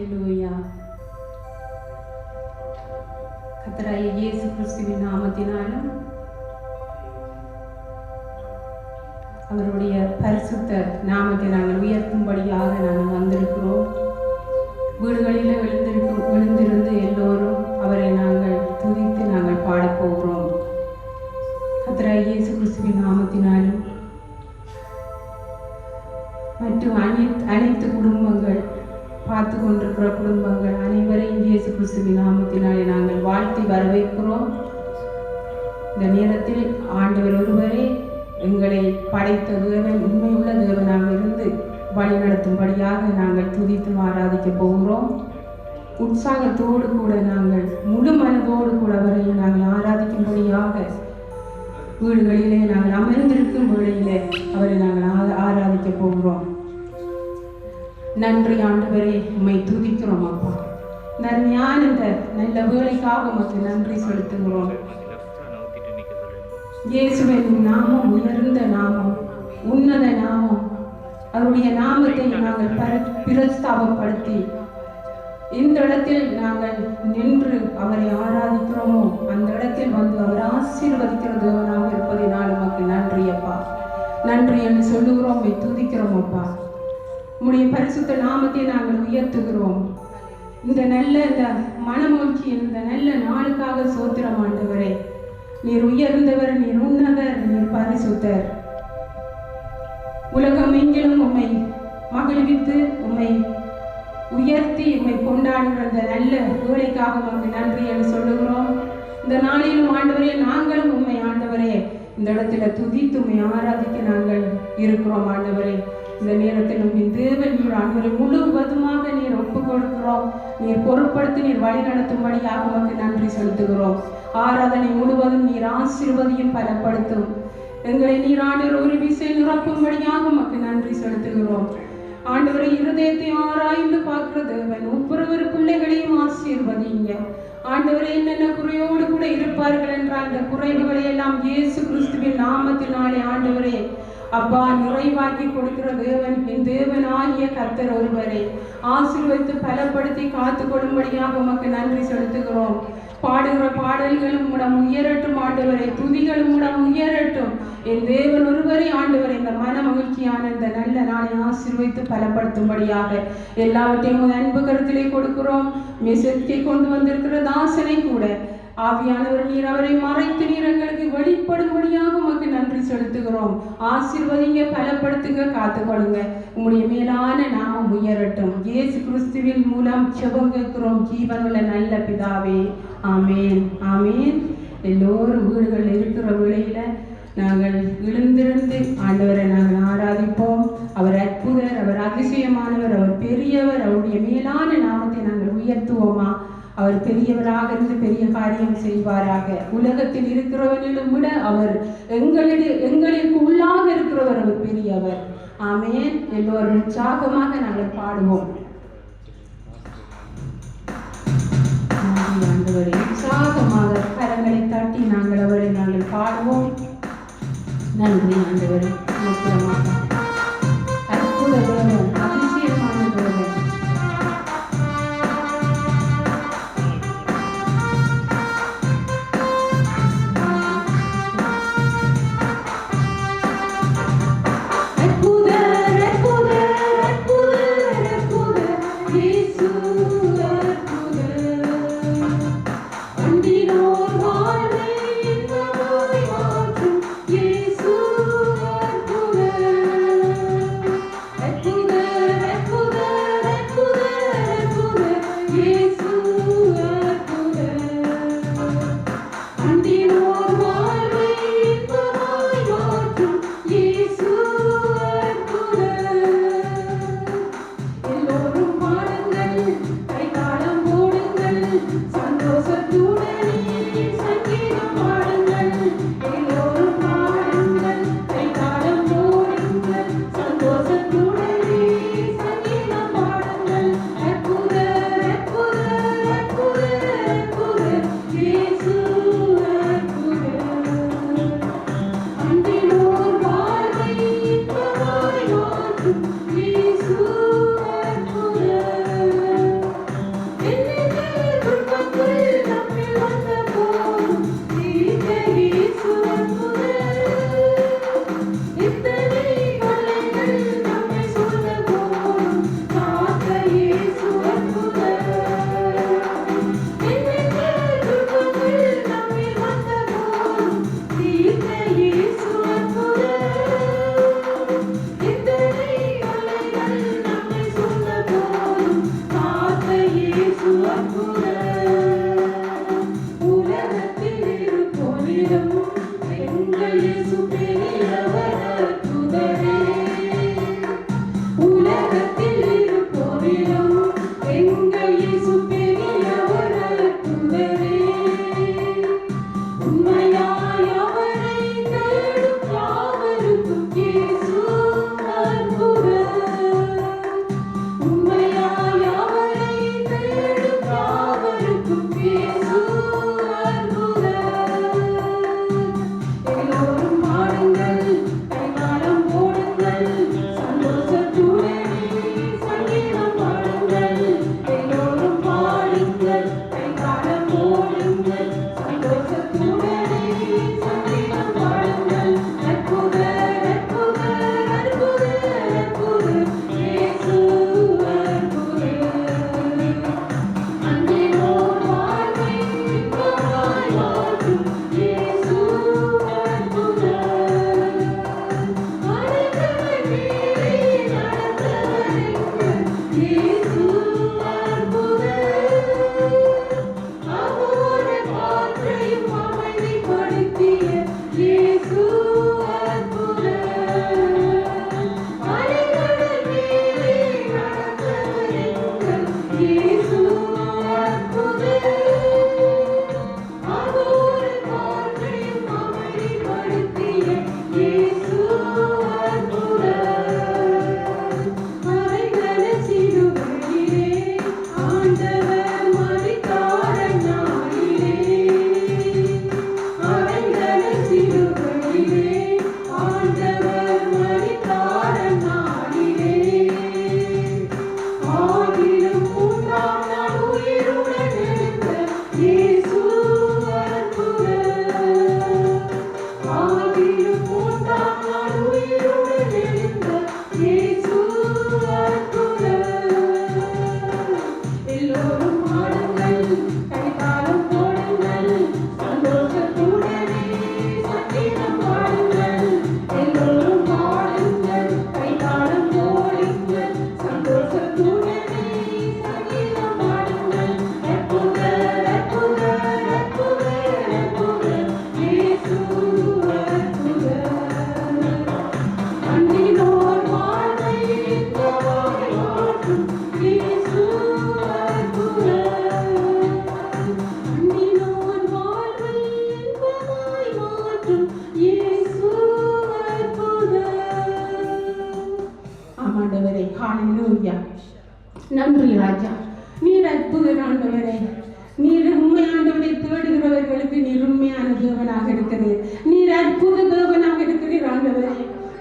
அல்லேலூயா. கர்த்தராகிய இயேசு கிறிஸ்துவின் நாமத்தினாலும் அவருடைய பரிசுத்த நாமத்தை நாங்கள் உயர்த்தும்படியாக நாங்கள் வந்திருக்கிறோம். வீடுகளில் விழுந்திருந்து எல்லோரும் அவரை நாங்கள் துதித்து நாங்கள் பாடப்போகிறோம். கர்த்தராகிய இயேசு கிறிஸ்துவின் நாமத்தினாலும் மற்றும் அனைத்து குடும்பங்கள் பார்த்து கொண்டிருக்கிற குடும்பங்கள் அனைவரையும் இயேசு கிறிஸ்துவின் நாமத்தினாலே நாங்கள் வாழ்த்தி வரவேற்கிறோம். இந்த நேரத்தில் ஆண்டவர் ஒருவரே எங்களை படைத்த தேவன், உண்மையுள்ள தேவனாக இருந்து வழி நடத்தும்படியாக நாங்கள் துதித்து ஆராதிக்க போகிறோம். உற்சாகத்தோடு கூட நாங்கள் முழு மனதோடு கூட அவரை நாங்கள் ஆராதிக்கும்படியாக வீடுகளிலே நாங்கள் அமர்ந்திருக்கும் வேளையிலே அவரை நாங்கள் ஆராதிக்க போகிறோம். நன்றி ஆண்டவரே, உம்மை துதிக்கிறோம் அப்பா. நன்மையான இந்த நல்ல வேலைக்காக உமக்கு நன்றி செலுத்துகிறோம். இயேசுவின் நாமம் உயர்ந்த நாமம், உன்னத நாமம். அவருடைய நாமத்தை நாங்கள் பிரஸ்தாபப்படுத்தி இந்த இடத்தில் நாங்கள் நின்று அவரை ஆராதிக்கிறோமோ அந்த இடத்தில் வந்து அவர் ஆசீர்வதிக்கிற தேவனாக இருப்பதினால் உமக்கு நன்றி அப்பா. நன்றி என்று சொல்லுகிறோம், துதிக்கிறோம் அப்பா. உம்முடைய பரிசுத்த நாமத்தை நாங்கள் உயர்த்துகிறோம். இந்த நல்ல இந்த மனமோழ்ச்சி இந்த நல்ல நாளுக்காக சோத்திரம் ஆண்டவரே. நீர் உயர்ந்தவர், நீர் உன்னதர், நீர் பரிசுத்தர். உலகம் எங்கிலும் உம்மை மகிழ்வித்து உம்மை உயர்த்தி உம்மை கொண்டாடுகிற இந்த நல்ல வேலைக்காக உமக்கு நன்றி என்று சொல்லுகிறோம். இந்த நாளிலும் ஆண்டவரே நாங்களும் உம்மை ஆண்டவரே இந்த இடத்துல துதித்து உம்மை ஆராதிக்க நாங்கள் இருக்கிறோம் ஆண்டவரே. இந்த நேரத்தில் உம்மின் தேவன் நீர் ஆண்டவரை முழுவதுமாக நீர் ஒப்பு கொடுக்கிறோம். நீர் பொருட்படுத்தி நீர் வழி நடத்தும்படியாக உமக்கு நன்றி செலுத்துகிறோம். ஆராதனை முழுவதும் நீர் ஆசீர்வதியும் பலப்படுத்தும். எங்களை நீர் ஆண்டவர் ஒரு விசை நிரப்பும்படியாக உமக்கு நன்றி செலுத்துகிறோம். ஆண்டவரை இருதயத்தை ஆராய்ந்து பார்க்கிற தேவன், ஒவ்வொரு பிள்ளைகளையும் ஆசீர்வதிங்க ஆண்டவரை. என்னென்ன குறையோடு கூட இருப்பார்கள் என்றால் அந்த குறைவுகளை எல்லாம் இயேசு கிறிஸ்துவின் நாமத்தினாலே ஆண்டவரே அப்பா நிறைவாக்கி கொடுக்கிற தேவன், என் தேவன் ஆகிய கர்த்தர் ஒருவரை ஆசீர்வதித்து பலப்படுத்தி காத்து கொள்ளும்படியாக உமக்கு நன்றி செலுத்துகிறோம். பாடுகிற பாடல்களும் உடம் உயரட்டும் ஆண்டவரை, துதிகளும் உடம் உயரட்டும். என் தேவன் ஒருவரை ஆண்டவரை இந்த மன மகிழ்ச்சியான இந்த நல்ல நாளை ஆசீர்வதித்து பலப்படுத்தும்படியாக எல்லாவற்றையும் அன்பு கருத்திலே கொடுக்கிறோம். மெசேஜை கொண்டு வந்திருக்கிற தாசனை கூட ஆவியானவர் நீர் அவரை மறைத்து நீர் எங்களுக்கு வெளிப்படும்படியாக உமக்கு நன்றி செலுத்துகிறோம். ஆசீர்வதிங்க, பலப்படுத்துங்க, காத்துக்கொள்ளுங்க. உங்களுடைய மேலான நாமம் உயரட்டும். இயேசு கிறிஸ்துவின் மூலம் ஜெபம் கேட்கிறோம் ஜீவனுள்ள நல்ல பிதாவே, ஆமேன், ஆமேன். எல்லோரும் வீடுகளில் இருக்கிற வேளையில நாங்கள் எழுந்திருந்து ஆண்டவரை நாங்கள் ஆராதிப்போம். அவர் அற்புதர், அவர் அதிசயமானவர், அவர் பெரியவர். அவருடைய மேலான நாமத்தை நாங்கள் உயர்த்துவோமா? அவர் பெரியவராக இருந்து பெரிய காரியம் செய்வாராக. உலகத்தில் இருக்கிறவர்களும் விட அவர் எங்களுக்கு உள்ளாக இருக்கிறவர், அவர் பெரியவர். ஆமேன். எல்லோரும் உற்சாகமாக நாங்கள் பாடுவோம். ஆண்டவரை உற்சாகமாக கரங்களை தட்டி நாங்கள் அவரை நாங்கள் பாடுவோம். நன்றி ஆண்டவரை. அற்புத தேவன், அதிசயமான தேவன். Yes. நீர் அற்புத ஆண்டவரே, நீர் உண்மை ஆண்டவரை தேடுகிறவர்களுக்கு நீர் உண்மையான தேவனாக இருக்கிறீர். நீர் அற்புத தேவனாக இருக்கிறீர் ஆண்டவரே.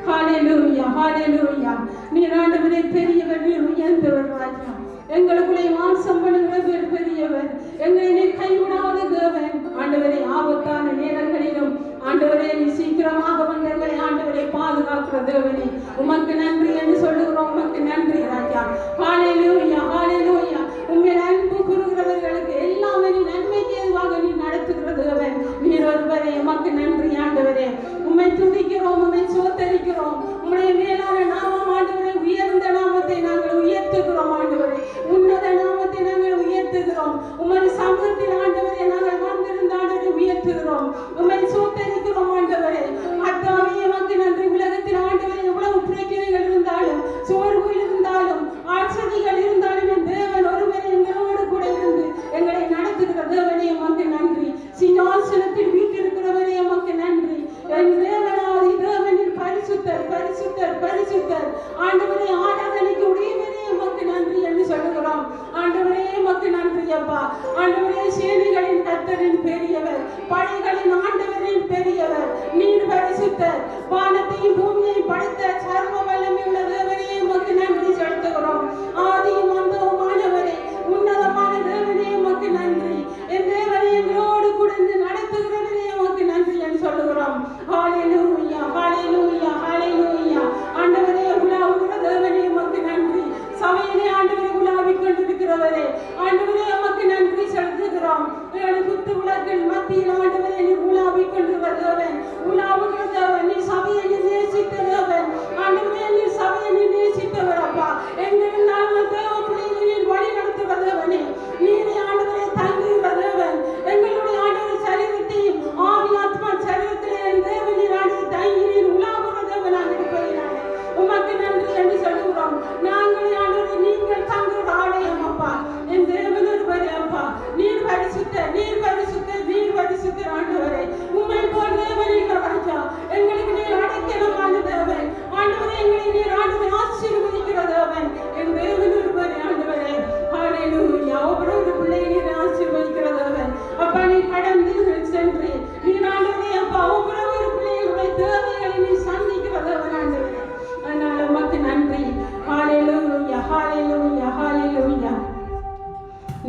ஹல்லேலூயா, ஹல்லேலூயா. நீர் ஆண்டவரே பெரியவர், நீர் உயர்ந்தவர் ராஜா. எங்களுக்குள்ளே வாசம் பண்ணுகிறவர் பெரியவர். எங்களை நீர் கைவிடாத தேவன் ஆண்டவரே. ஆபத்தான நேரங்களிலும் ஆண்டவரே நீ சீக்கிரமாக வந்து எங்களை ஆண்டவரை பாதுகாக்கிற தேவனே, உமக்கு நன்றி என்று சொல்லுகிறோம். உமக்கு நன்றி ராஜா. ஹல்லேலூயா, ஹல்லேலூயா. உங்கள் அன்பு கூறுகிறவர்களுக்கு எல்லாமே நீ நன்மைக்கு எதுவாக நீ நடத்துகிற தேவன் நீர் ஒருவரே. உமக்கு நன்றி ஆண்டவரே. உம்மை துதிக்கிறோம், உம்மை சோத்தரிக்கிறோம். உம்முடைய மேலான நாமம் ஆண்டவரே, உயர்ந்த நாமத்தை நாங்கள் உயர்த்துகிறோம் ஆண்டவரே. உன்னத நாமத்தை நாங்கள் உயர்த்துகிறோம். உமது சமூகத்தில் ஆண்டவரே நாங்கள் வந்திருந்த ஆண்டவரை உயர்த்துகிறோம். உம்மை சோத்தரிக்கிறோம் ஆண்டவரே. கர்த்தாவே உமக்கு நன்றி. உலகத்தில் ஆண்டவரே எவ்வளவு பிரச்சனைகள் இருந்தாலும், சோர்வு இருந்தாலும், ஆட்சதிகள் இருந்தாலும், என் தேவன் ஒருவரை எங்களோடு கூட இருந்து எங்களை நடத்துகிற தேவனே உமக்கு நன்றி. சிங்காசனத்தில் வீட்டிருக்கிறவரே உமக்கு நன்றி. என் தேவனாதி தேவனின் பரிசுத்தர், பரிசுத்தர், பரிசுத்தர் ஆண்டவரே. ஆராதனைக்கு உடையவரே உமக்கு நன்றி என்று சொல்லுகிறோம் ஆண்டவரே. உமக்கு நன்றி அப்பா. ஆண்டவரே சேனைகளின் கர்த்தரின் பெரியவர், படைகளின் ஆண்டவரின் பெரியவர் நீர் பரிசுத்தர். வானத்தையும் பூமியையும் படைத்த சர்வ வல்லமையுள்ள தேவனே உமக்கு நன்றி செலுத்துகிறோம். ஆதியும் அந்தவுமானவரே, உன்னதமான தேவனே உமக்கு நன்றி. என் தேவனை எங்களோடு கூட நடத்துகிறவரே உமக்கு நன்றி என்று சொல்லுகிறோம். ஹல்லேலூயா, ஹல்லேலூயா, ஹல்லேலூயா. ஆண்டவரே உலாவுகிற தேவனே உமக்கு நன்றி. சபையிலே ஆண்டவரை உலாவிக் கொண்டிருக்கிறவரே ஆண்டவரே உமக்கு நன்றி செலுத்துகிறோம். ஏழு குத்து விளக்கின் மத்தியில் ஆண்டவரே நீ உலாவிக் கொண்டிருக்கிற தேவன், உலாவுகிற தேவன். நீ சபையை நேசித்த தேவன் ஆண்டவரே. நீ சபையை நேசித்தவர் அப்பா. எங்கள் நாங்கள் தேவ பிள்ளைகளை நீர் வழி நடத்துகிற தேவனே. நீரே ஆண்டவரே தங்குகிற தேவன். எங்களுடைய ஆண்டவர் சரீரத்தையும் ஆவி ஆத்மா சரீரத்திலே தேவன் நீர் ஆண்டவர் தங்கி நீர் உலாவுகிற தேவனாக இருப்பதினாலே உமக்கு நன்றி என்று சொல்லுகிறோம். நாங்கள் ஆண்டவரே நீங்கள் தங்குகிற ஆலயம் அப்பா. என் தேவன் ஒருவரே அப்பா. நீர் பரிசுத்தர், நீர் பரிசுத்தர், நீர் பரிசுத்தர் ஆண்டவரே. உம்மை போல் தேவன் இல்லை ராஜா. எங்களுக்கு நீர் அடைக்கலமான தேவன் ஆண்டவரே. எங்களை நீர் ஆண்டவரை ஆசீர்வதிக்கிற தேவன் என் தேவன் ஒருவரே ஆண்டவரே. ஹல்லேலூயா. ஒவ்வொரு பிள்ளையை நீர் ஆசீர்வதிக்கிற தேவன் அப்பா. நீ கடந்து சென்று நீர் ஆண்டவரே அப்பா ஒவ்வொரு பிள்ளைகளுடைய தேவைகளை நீ சந்திக்கிற தேவன் ஆண்டவரே. அதனால உமக்கு நன்றி. ஹல்லேலூயா, ஹல்லேலூயா, ஹல்லேலூயா.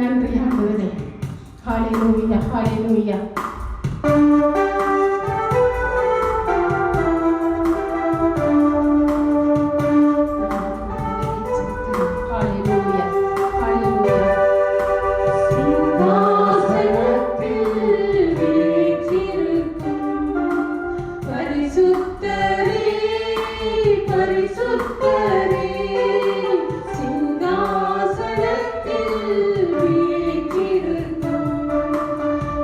நன்றி ஆண்டவரே. ஹல்லேலூயா, ஹல்லேலூயா.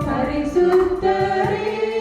பரிசுத்தரே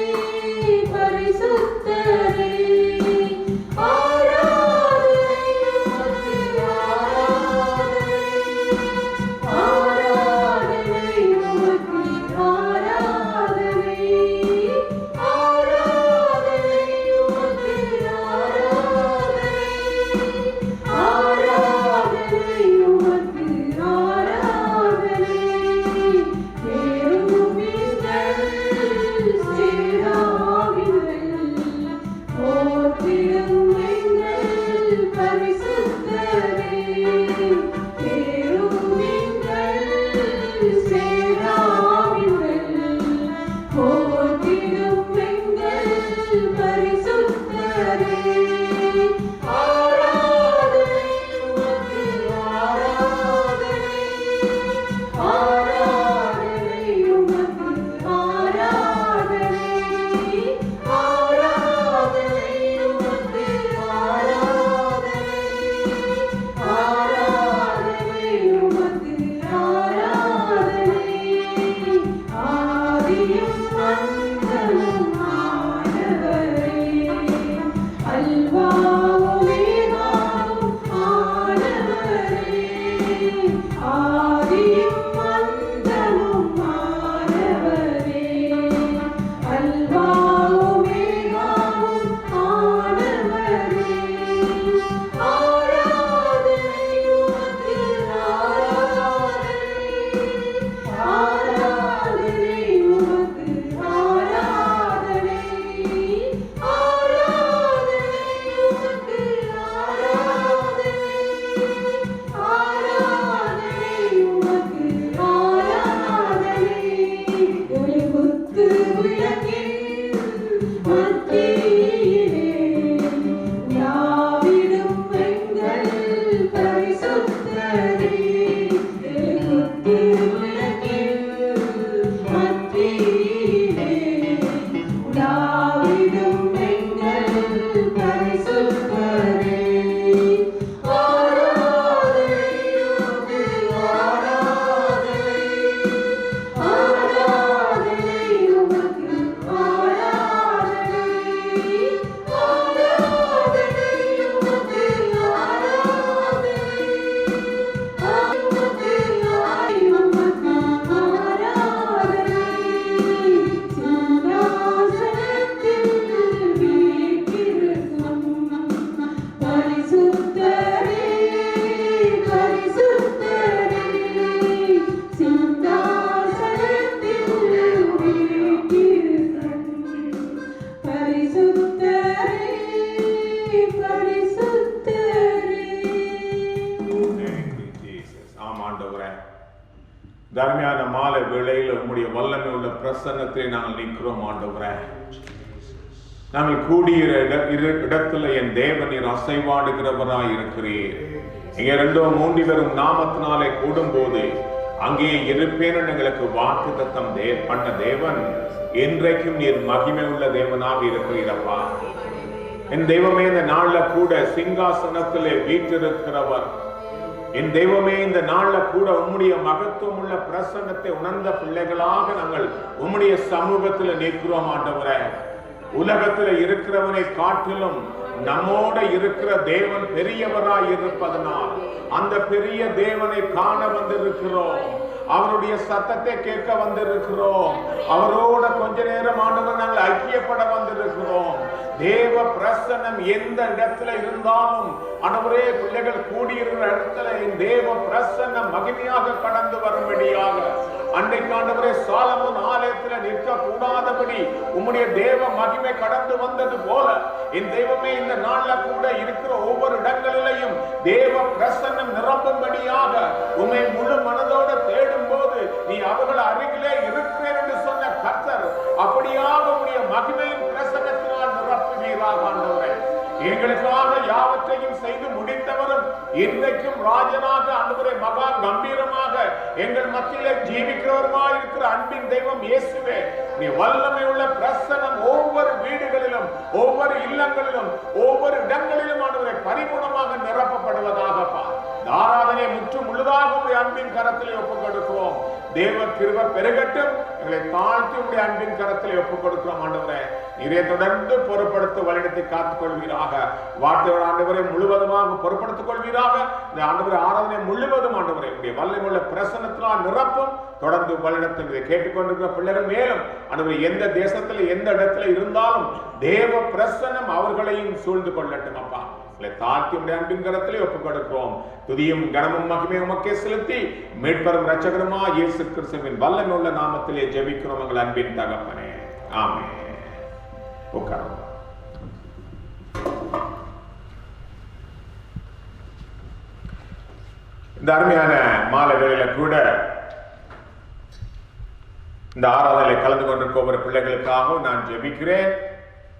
தர்மியான மாலை வேளையில் உம்முடைய வல்லமை உள்ள பிரசன்னத்தை நாங்கள் நிற்கிறோம் ஆண்டவரே. நாங்கள் கூடிய இடத்துல என் தேவன் நீர் அசைவாடுகிறவராய் இருக்கிறீர். இங்க 2-3 பேரும் நாமத்தினாலே கூடும் போது அங்கே இருப்பேன் எங்களுக்கு வாக்குத்தத்தம் பண்ண தேவன் என்றைக்கும் நீர் மகிமை உள்ள தேவனாக இருக்கிறீரப்பா. என் தெய்வமே, இந்த நாள்ல கூட சிங்காசனத்திலே வீற்றிருக்கிறவர், என் தெய்வமே, இந்த நாள்ல கூட உம்முடைய மகத்துவம் உள்ள பிரசன்னத்தை உணர்ந்த பிள்ளைகளாக நாங்கள் உம்முடைய சமூகத்தில் நிற்கிறோம் ஆண்டவரே. உலகத்தில் இருக்கிறவனை காட்டிலும் நம்மோட இருக்கிற தேவன் பெரியவராய் இருப்பதனால் அந்த பெரிய தேவனை காண வந்திருக்கிறோம். அவருடைய சத்தத்தை கேட்க வந்திருக்கிறோம். அவரோட கொஞ்ச நேரம் ஆண்டவர் நாங்கள் ஐக்கியப்பட வந்திருக்கிறோம். தேவ பிரசன்னம் எந்த இடத்துல இருந்தாலும் ஆண்டவரே, பிள்ளைகள் கூடியிருக்கிற இடத்துல தேவ பிரசன்னம் மகிமையாக கடந்து வரும்படியாக அன்றைக்கு ஆண்டவரே சாலமோன் ஆலயத்தில் நிற்க கூடாதபடி உம்முடைய தேவ மகிமை கடந்து வந்தது போல என் தெய்வமே, இந்த நாள்ல கூட இருக்கிற ஒவ்வொரு இடங்களிலையும் தேவ பிரசன்னம் நிரம்பும்படியாக உம்மை முழு மனதோட தேடும் போது நீ அவர்கள் அருகிலே இருக்கிறேன் என்று சொன்ன கர்த்தர் அப்படியாக உம்முடைய மகிமையின் பிரசன்னத்தினால் நிரப்புவீராக ஆண்டவரே. எங்களுக்காக யாவற்றையும் செய்து முடித்தவரும் இன்றைக்கும் ராஜனாக ஆண்டவரே மகா கம்பீரமாக எங்கள் மத்தியிலே ஜீவிக்கிறவருமாய் இருக்கிற அன்பின் தெய்வம் இயேசுவே, நீ வல்லமை உள்ள பிரசன்னம் ஒவ்வொரு வீடுகளிலும் ஒவ்வொரு இல்லங்களிலும் ஒவ்வொரு இடங்களிலும் ஆண்டவரே பரிபூர்ணமாக நிரப்பப்படுவதாகப்பா. ஆராதனை முற்று முழுதாக உடைய அன்பின் கரத்திலே ஒப்புக் கொடுக்கிறோம். தேவ கிருபை பெருகட்டும். எங்களை தாழ்த்தி உடைய அன்பின் கரத்திலே ஒப்புக் கொடுக்கிறோம் ஆண்டவரே. நீரே தொடர்ந்து பொறுப்படுத்த வழிநடத்தி காத்துக் கொள்வீராக. வார்த்தையோட ஆண்டவரை முழுவதுமாக பொறுப்படுத்திக் கொள்வீராக. இந்த ஆண்டவரை ஆராதனை முழுவதும் ஆண்டவரை உடைய வல்லமை உள்ள பிரசன்னத்தினால் நிரப்பும். தொடர்ந்து வழிநடத்தும். இதை கேட்டுக்கொண்டிருக்கிற பிள்ளைகள் மேலும் ஆண்டவரை எந்த தேசத்துல எந்த இடத்துல இருந்தாலும் தேவ பிரசன்னம் அவர்களையும் சூழ்ந்து கொள்ளட்டும் அப்பா. தாழ்த்தி உடைய அன்பின் கரத்திலே ஒப்புக் கொடுக்கிறோம். துதியும் கனமும் மகிமையும் உமக்கே செலுத்தி மீட்பரும் இரட்சகருமா இயேசு கிறிஸ்துவின் வல்லமை உள்ள நாமத்திலே ஜெபிக்கிறோம் எங்கள் அன்பின் தகப்பனே. ஆமென். உட்காருங்க. இந்த அருமையான மாலை வேளையில கூட இந்த ஆராதனையில் கலந்து கொண்டிருக்க ஒவ்வொரு பிள்ளைகளுக்காகவும் நான் ஜெபிக்கிறேன்.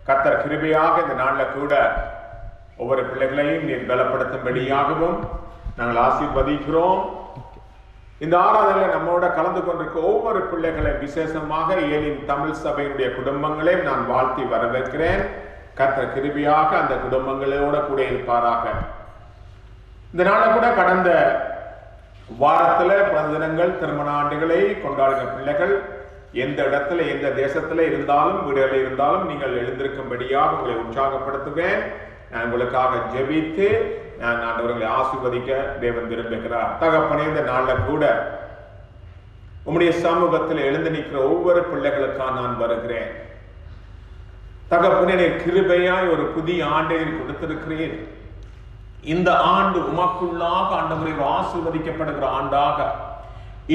கர்த்தர் கிருபையாக இந்த நாள்ல கூட ஒவ்வொரு பிள்ளைகளையும் நீர் பலப்படுத்தும்படியாகவும் நாங்கள் ஆசீர்வதிக்கிறோம். இந்த ஆராதனையில் நம்மோட கலந்து கொண்டிருக்க ஒவ்வொரு பிள்ளைகளை விசேஷமாக ஏலின் தமிழ் சபையினுடைய குடும்பங்களையும் நான் வாழ்த்தி வரவேற்கிறேன். கர்த்தர் கிருபையாக அந்த குடும்பங்களோட கூட இருப்பாராக. இந்த நாளை கூட கடந்த வாரத்துல பிறந்த தினங்கள் திருமண ஆண்டுகளை கொண்டாடுகிற பிள்ளைகள் எந்த இடத்துல எந்த தேசத்துல இருந்தாலும் வீடுகளில் இருந்தாலும் நீங்கள் எழுந்திருக்கும்படியாக உங்களை உற்சாகப்படுத்துவேன். நான் உங்களுக்காக ஜெபித்து நான் ஆண்டவர்களை ஆசீர்வதிக்க தேவன் விரும்புகிறார். தகப்பனே, இந்த நாள்ல கூட உம்முடைய சமூகத்தில் எழுந்து நிற்கிற ஒவ்வொரு பிள்ளைகளுக்காக நான் வருகிறேன். தகப்பனே, கிருபையாய் ஒரு புதிய ஆண்டை கொடுத்திருக்கிறேன். இந்த ஆண்டு உமக்குள்ளாக ஆண்டவரை ஆசீர்வதிக்கப்படுகிற ஆண்டாக,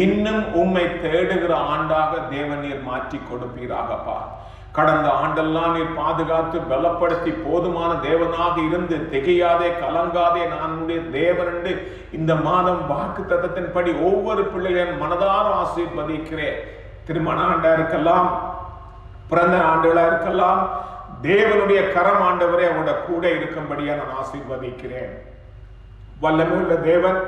இன்னும் உம்மை தேடுகிற ஆண்டாக தேவன் நீர் மாற்றி கொடுப்பீராகப்பா. கடந்த ஆண்டெல்லாம் நீர் பாதுகாத்து பலப்படுத்தி போதுமான தேவனாக இருந்து திகையாதே கலங்காதே நான் உடைய தேவன் என்று இந்த மாதம் வாக்கு தத்தத்தின்படி ஒவ்வொரு பிள்ளைகளின் மனதார ஆசீர்வதிக்கிறேன். திருமண ஆண்டா இருக்கலாம், பிறந்த ஆண்டுகளா இருக்கலாம், தேவனுடைய கரம் ஆண்டவரே அவனோட கூட இருக்கும்படியா நான் ஆசீர்வதிக்கிறேன். வல்லமை உள்ள தேவன்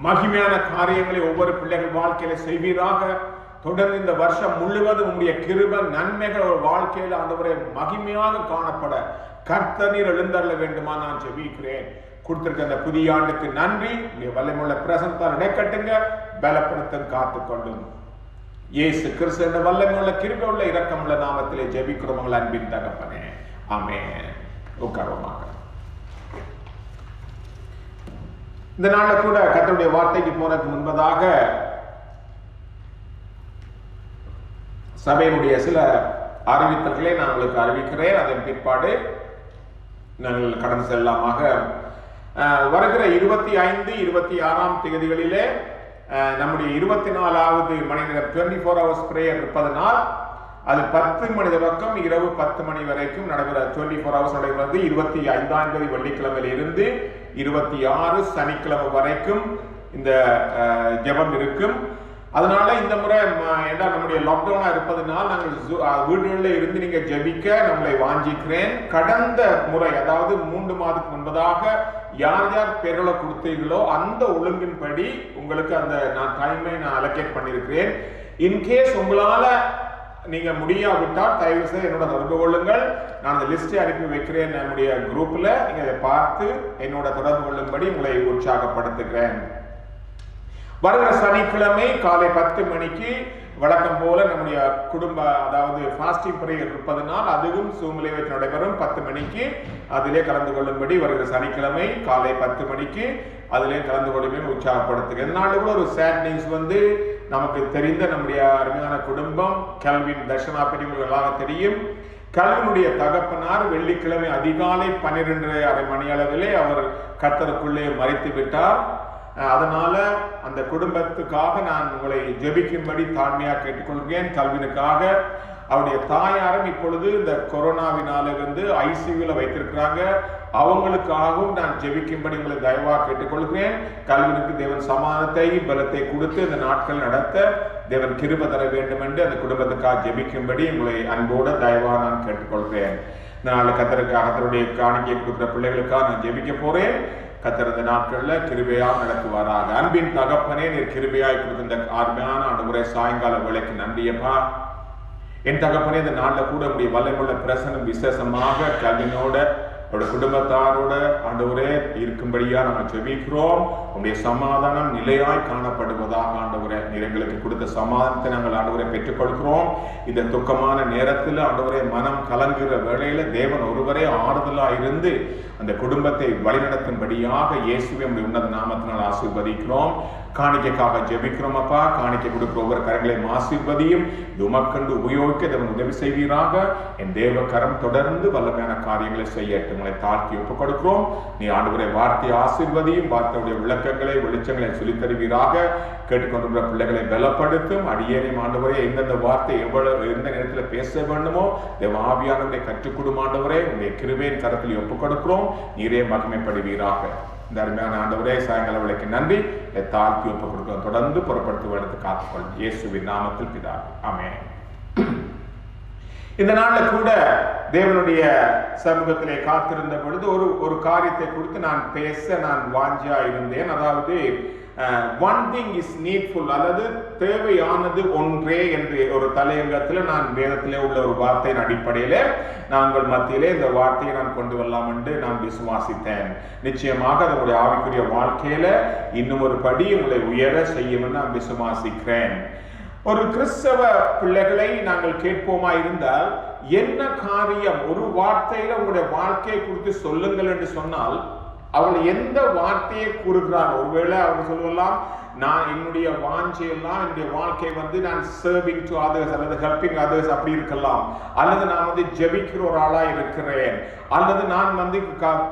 மகிமையான காரியங்களை ஒவ்வொரு பிள்ளைகள் வாழ்க்கையில செய்வீராக. தொடர்ந்து இந்த வருஷம் முழுவதும் உங்களுடைய கிருபை நன்மைகள் ஒரு வாழ்க்கையில ஆண்டவரே மகிமையாக காணப்பட கர்த்தர் நீர் எழுந்தருள வேண்டுமா நான் ஜெபிக்கிறேன். கொடுத்திருக்க அந்த புதிய ஆண்டுக்கு நன்றி. உங்களுடைய வல்லமையுள்ள பிரசன்னத்தால் இடைக்கட்டுங்க, பலப்படுத்த காத்துக்கொள்ளும். இயேசு கிறிஸ்து என்ற வல்லமையுள்ள கிருபையுள்ள இரக்கமுள்ள நாமத்திலே ஜெபிக்கிறோம் உங்கள் அன்பின் தகப்பனே. ஆமென். உட்காரமாக. இந்த நாள்ல கூட கர்த்தருடைய வார்த்தைக்கு போறதுக்கு முன்பதாக சபையினுடைய சில அறிவித்தல்களை நான் உங்களுக்கு அறிவிக்கிறேன். அதன் பிற்பாடு நாங்கள் கடந்து செல்லலாமாக. வருகிற 25, 26 தேதிகளிலே நம்முடைய 24வது மணி நேரம் 24 hours prayer இருப்பதனால் அது 10 மணி தொடக்கம் இரவு 10 மணி வரைக்கும் நடைபெற 24 hours நடைபெறுவது. 25ஆம் தேதி வெள்ளிக்கிழமையில இருந்து 26 சனிக்கிழமை வரைக்கும் இந்த ஜெபம் இருக்கும். அதனால இந்த முறை நம்முடைய லாக்டவுனா இருப்பதனால் நாங்கள் வீடுகளில் இருந்து நீங்க ஜெபிக்க நம்மளை வாஞ்சிக்கிறேன். கடந்த முறை அதாவது 3 மாதத்துக்கு முன்பதாக யார் யார் பேர்களை கொடுத்தீர்களோ அந்த ஒழுங்கின்படி உங்களுக்கு அந்த டைமை நான் அலோகேட் பண்ணியிருக்கிறேன். இன்கேஸ் உங்களால நீங்க முடியாவிட்டால் தயவு செய்து என்னோட தொடர்பு கொள்ளுங்கள். நான் அந்த லிஸ்டை அனுப்பி வைக்கிறேன் நம்முடைய குரூப்ல. நீங்க அதை பார்த்து என்னோட தொடர்பு கொள்ளும்படி உங்களை உற்சாகப்படுத்துகிறேன். வருகிற சனிக்கிழமை காலை 10 மணிக்கு வழக்கம் போல நம்முடைய குடும்ப அதாவது ஃபாஸ்டிங் பிரேயர் இருப்பதனால் அதுவும் சூமிலே வைத்து நடைபெறும். 10 மணிக்கு அதிலே கலந்து கொள்ளும்படி வருகிற சனிக்கிழமை காலை 10 மணிக்கு அதிலே கலந்து கொள்ளுமே உற்சாகப்படுத்துகிறேன். இதனால கூட ஒரு சேட் நியூஸ் நமக்கு தெரிந்த நம்முடைய அருமையான குடும்பம் கல்வின் தர்ஷனா பற்றி உங்களுக்கு தெரியும். கல்வினுடைய தகப்பனார் வெள்ளிக்கிழமை அதிகாலை 12:30 மணி அளவிலே அவர் கர்த்தருக்குள்ளே மறைத்து விட்டார். அதனால அந்த குடும்பத்துக்காக நான் உங்களை ஜெபிக்கும்படி தாழ்மையாக கேட்டுக்கொள்கிறேன். கல்வினுக்காக அவருடைய தாயாரும் இப்பொழுது இந்த கொரோனாவினாலிருந்து ஐசியூல வைத்திருக்கிறாங்க. அவங்களுக்காகவும் நான் ஜெபிக்கும்படி உங்களை தயவாக கேட்டுக்கொள்கிறேன். கல்வினுக்கு தேவன் சமானத்தை பலத்தை கொடுத்து இந்த நாட்கள் நடத்த தேவன் கிருபை தர வேண்டும் என்று அந்த குடும்பத்துக்காக ஜெபிக்கும்படி உங்களை அன்போடு தயவாக நான் கேட்டுக்கொள்கிறேன். நாளை கர்த்தருடைய காணிக்கை கொடுக்கிற பிள்ளைகளுக்காக நான் ஜெபிக்க போறேன். கர்த்தர் இந்த நாட்கள்ல கிருபையாக நடத்துவாராக. அன்பின் தகப்பனே, நீர் கிருபையாய் கொடுத்த இந்த அருமையான ஆண்டவரே சாயங்கால வேளைக்கு நன்றியப்பா. என் தகப்பனே, இந்த நாளில் கூட உடைய வல்லமையுள்ள பிரசனம் விசேஷமாக கல்வினோட அவருடைய குடும்பத்தாரோட ஆண்டவரே இருக்கும்படியா நம்ம ஜெபிக்கிறோம். உங்களுடைய சமாதானம் நிலையாய் காணப்படுவதாக ஆண்டவரே நீர் எங்களுக்கு கொடுத்த சமாதானத்தை நாங்கள் ஆண்டவரை பெற்றுக்கொள்கிறோம். இந்த துக்கமான நேரத்தில் ஆண்டவரே மனம் கலங்குகிற வேளையில தேவன் ஒருவரே ஆறுதலா இருந்து அந்த குடும்பத்தை வழிநடத்தும்படியாக இயேசுவை உடைய உன்னத நாமத்தினால் ஆசீர்வதிக்கிறோம். காணிக்கைக்காக ஜெபிக்கிறோம் அப்பா. காணிக்கை கொடுக்கிற ஒவ்வொரு கரங்களையும் ஆசீர்வதியும் உமக்கண்டு உபயோகிக்க தேவன் உதவி செய்வீராக. என் தேவ கரம் தொடர்ந்து வல்லமையான காரியங்களை செய்யட்டும். உங்களை தாழ்த்தி ஒப்புக் கொடுக்கிறோம். நீ ஆண்டவரை வார்த்தையை ஆசீர்வதியும், வார்த்தையுடைய விளக்கங்களை வெளிச்சங்களை சொல்லித் தருவீராக. கேட்டுக்கொண்டிருக்கிற பிள்ளைகளை பலப்படுத்தும். அடியேனையும் ஆண்டவரே எந்தெந்த வார்த்தை எந்த நேரத்தில் பேச வேண்டுமோ தேவ ஆவியானவரை கற்றுக் கொடும் ஆண்டவரே. உங்களுடைய கிருபையின் கரத்தில் ஒப்புக் கொடுக்கிறோம். நீரே மகிமைப்படுவீராக. இந்த அருமையான ஆண்டவரே சாயங்கால வேளைக்கு நன்றி. தாழ்த்தி ஒப்புக் கொடுக்கிறோம். தொடர்ந்து புறப்படுத்துவதற்கு காத்துக்கொள்ளும் இயேசுவின் நாமத்தில் பிதாவே. ஆமென். இந்த நாள்ல கூட தேவனுடைய சமூகத்திலே காத்திருந்த பொழுது ஒரு காரியத்தை குறித்து நான் பேச வாஞ்சியா இருந்தேன். அதாவது ஒன் திங் இஸ் நீட்ஃபுல், அல்லது தேவையானது ஒன்றே என்று ஒரு தலையங்கத்தில் நான் வேதத்திலே உள்ள ஒரு வார்த்தையின் அடிப்படையில நாங்கள் மத்தியிலே இந்த வார்த்தையை நான் கொண்டு வரலாம் என்று நான் விசுவாசித்தேன். நிச்சயமாக அதனுடைய ஆவிக்குரிய வாழ்க்கையில இன்னும் ஒரு படி உங்களை உயர செய்யும் என்று நான் விசுவாசிக்கிறேன். ஒரு கிறிஸ்தவ பிள்ளைகளை நாங்கள் கேட்போமா இருந்தால் என்ன காரியம் ஒரு வார்த்தையில உங்களுடைய வாழ்க்கையை குறித்து சொல்லுங்கள் என்று சொன்னால் அவள் எந்த வார்த்தையை கூறுகிறார்? ஒருவேளை அவங்க சொல்லலாம், நான் என்னுடைய வாஞ்சையெல்லாம் என்னுடைய வாழ்க்கை நான் சர்விங் டு அதர்ஸ் அல்லது ஹெல்பிங் அதர்ஸ் அப்படி இருக்கலாம், அல்லது நான் ஜெபிக்கிற ஒரு ஆளா இருக்கிறேன், அல்லது நான்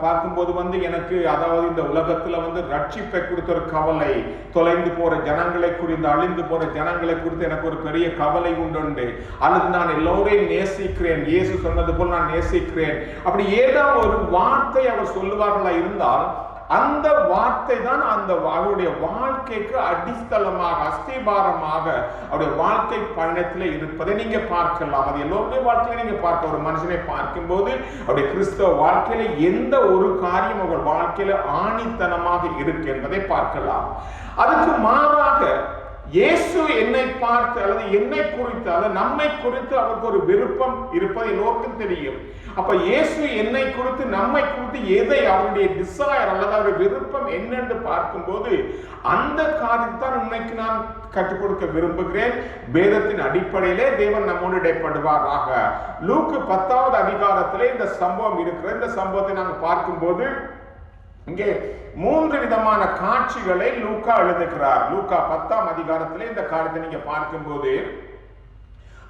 பார்க்கும்போது எனக்கு அதாவது இந்த உலகத்துல ரட்சிப்பை குறித்த ஒரு கவலை, தொலைந்து போற ஜனங்களை குறித்து அழிந்து போற ஜனங்களை குறித்து எனக்கு ஒரு பெரிய கவலை உண்டு, அல்லது நான் எல்லோரையும் நேசிக்கிறேன், இயேசு சொன்னது போல் நான் நேசிக்கிறேன். அப்படி ஏதாவது ஒரு வார்த்தை அவர் சொல்லுவார்களா இருந்தால் அந்த வார்த்தை தான் அந்த அவருடைய வாழ்க்கைக்கு அடித்தளமாக, அஸ்திபாரமாக அவருடைய வாழ்க்கை பயணத்தில் இருப்பதை நீங்க பார்க்கலாம். அது எல்லோருடைய வாழ்க்கையில நீங்க பார்க்க, ஒரு மனுஷனை பார்க்கும்போது அவருடைய கிறிஸ்தவ வாழ்க்கையில எந்த ஒரு காரியம் அவர் வாழ்க்கையில ஆணித்தனமாக இருக்கு என்பதை பார்க்கலாம். அதுக்கு மாறாக இயேசு என்னை பார்த்து அல்லது என்னை குறித்து அல்லது நம்மை குறித்து அவருக்கு ஒரு விருப்பம் இருப்பது எல்லோருக்கும் தெரியும். அப்ப இயேசு என்னை குறித்து நம்மை குறித்து எதை அவருடைய டிசைர் அல்லது அவருடைய விருப்பம் என்னென்று பார்க்கும்போது அந்த காரியத்தான் இன்னைக்கு நான் கற்றுக் கொடுக்க விரும்புகிறேன். வேதத்தின் அடிப்படையிலே தேவன் நம்மோடு இடைப்படுவாராக. லூக்கு 10வது அதிகாரத்திலே இந்த சம்பவம் இருக்கிற இந்த சம்பவத்தை நாங்கள் பார்க்கும்போது இங்கே 3 விதமான காட்சிகளை லூக்கா எழுதுகிறார். லூக்கா 10ஆம் அதிகாரத்திலே இந்த காரியத்தை நீங்க பார்க்கும்போது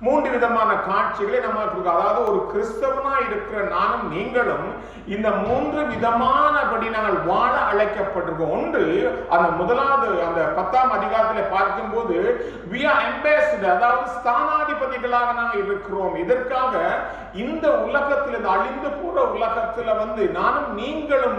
3 விதமான காட்சிகளை நமக்கு, அதாவது ஒரு கிறிஸ்தவனா இருக்கிற நானும் நீங்களும் இந்த 3 விதமானபடி நாங்கள் வாழ அழைக்கப்பட்டிருக்கோம். ஒன்று, அந்த முதலாவது அந்த 10ஆம் அதிகாரத்தில் பார்க்கும்போது we are ambassador, அதாவது ஸ்தானாதிபதிகளாக நாங்கள் இருக்கிறோம். இதற்காக இந்த உலகத்தில், இந்த அழிந்து போற உலகத்தில் நானும் நீங்களும்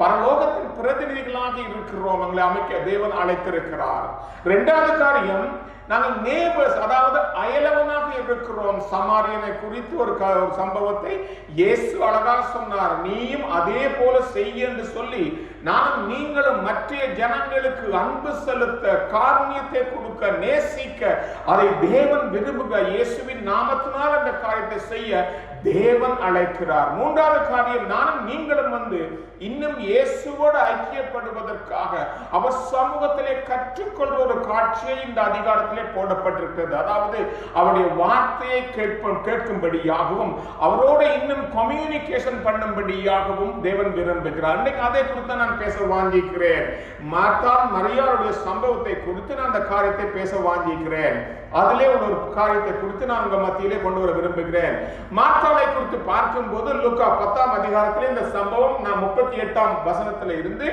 பரலோகத்தின் பிரதிநிதிகளாக இருக்கிறோம். எங்களை அமைக்க தேவன் அழைத்திருக்கிறார். 2வது காரியம், நாங்கள் நேபர்ஸ், அதாவது அயலவனாக இருக்கிறோம். சமாரியனை குறித்து ஒரு சம்பவத்தை இயேசு அழகாக சொன்னார். நீயும் அதே போல செய்ய என்று சொல்லி நானும் நீங்களும் மற்ற ஜனங்களுக்கு அன்பு செலுத்த, காருண்யத்தை கொடுக்க, நேசிக்க, அதை தேவன் விரும்புக. இயேசுவின் நாமத்தினால் அந்த காரியத்தை செய்ய தேவன் அழைக்கிறார். 3வது காரியம், நானும் நீங்களும் இன்னும் இயேசுவோடு ஐக்கியப்படுவதற்காக அவர் சமூகத்திலே கற்றுக்கொள்ற ஒரு காட்சியை இந்த அதிகாரத்திலே போடப்பட்டிருக்கிறது. அதாவது அவருடைய வார்த்தையை கேட்கும்படியாகவும் அவரோட இன்னும் கம்யூனிகேஷன் பண்ணும்படியாகவும் தேவன் விரும்புகிறார். இன்னைக்கு அதை குறித்து நான் பேச வாஞ்சிக்கிறேன். மார்த்தாள் மரியாளுடைய சம்பவத்தை குறித்து நான் அந்த காரியத்தை பேச வாஞ்சிக்கிறேன். அதிலே ஒரு காரியத்தை குறித்து நான் உங்க மத்தியிலே கொண்டு வர விரும்புகிறேன். மார்த்தாளை குறித்து பார்க்கும்போது லூக்கா 10ஆம் அதிகாரத்திலே இந்த சம்பவம் நான் 38ஆம் வசனத்தில் இருந்து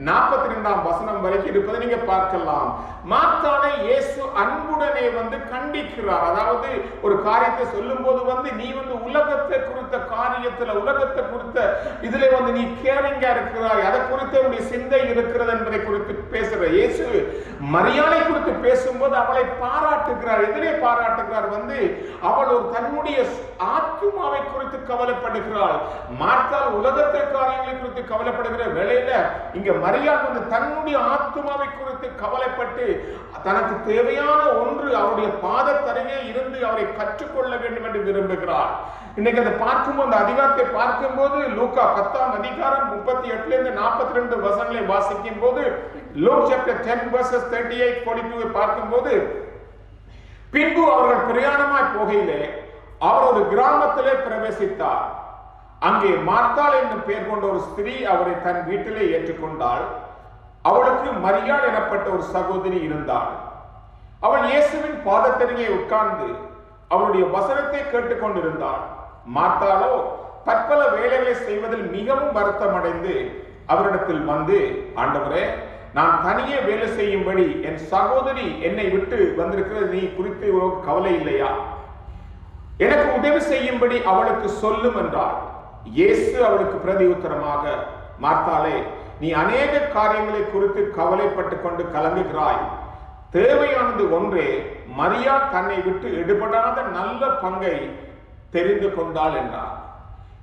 42ஆம் வசனம் வரைக்கும் இருப்பதை நீங்க பார்க்கலாம். மார்த்தாளை இயேசு அன்புடனே கண்டிக்கிறார். அதாவது ஒரு காரியத்தை சொல்லும் போது நீ உலகத்தை குறித்த காரியத்துல, உலகத்தை குறித்த இதுல நீ கேரிங்கா இருக்கிறாய், அதை குறித்த உடைய சிந்தை இருக்கிறது என்பதை குறித்து பேசுற இயேசு மரியாதை குறித்து பேசும்போது அவளை பாராட்டுகிறார். எதிரே பாராட்டுகிறார், அவள் ஒரு தன்னுடைய ஆத்துமாவை குறித்து கவலைப்படுகிறாள். மார்த்தாள் உலகத்தை காரியங்களை குறித்து கவலைப்படுகிற வேளையில இங்க மரியாள் தன்னுடைய ஆத்துமாவை குறித்து கவலைப்பட்டு தனக்கு தேவையான ஒன்று அவருடைய பாதத்தருகே இருந்து அவரை கற்றுக்கொள்ள வேண்டும் என்று விரும்புகிறார். இன்னைக்கு அதை பார்க்கும்போது, அந்த அதிகாரத்தை பார்க்கும்போது லூக்கா 10ஆம் அதிகாரம் 38 இருந்து 42 வசனங்களை வாசிக்கும் போது, லூக் chapter 10 verses 38-42 பார்க்கும்போது, பின்பு அவர்கள் பிரயாணமாய் போகையிலே அவர் ஒரு கிராமத்திலே பிரவேசித்தார். அங்கே மார்த்தாள் என்னும் பெயர் கொண்ட ஒரு ஸ்திரீ அவரை தன் வீட்டிலே ஏற்றுக்கொண்டாள். அவளுக்கு மரியாள் எனப்பட்ட ஒரு சகோதரி இருந்தாள். அவள் இயேசுவின் பாதத்தருகே உட்கார்ந்து அவருடைய வசனத்தை கேட்டுக்கொண்டிருந்தாள். மார்த்தாளோ பற்பல வேலைகளை செய்வதில் மிகவும் வருத்தம் அடைந்து அவரிடத்தில் ஆண்டவரே, நான் தனியே வேலை செய்யும்படி என் சகோதரி என்னை விட்டு வந்திருக்கிறது நீ குறித்து கவலை இல்லையா? எனக்கு உதவி செய்யும்படி அவளுக்கு சொல்லும் என்றாள். இயேசு அவளுக்கு பிரதி உத்தரமாக, மார்த்தாளே, நீ அநேக காரியங்களை குறித்து கவலைப்பட்டு கொண்டு கலங்குகிறாய். தேவையானது ஒன்றே. மரியாள் தன்னை விட்டு எடுபடாத நல்ல பங்கை தெரிந்து கொண்டாள் என்றார்.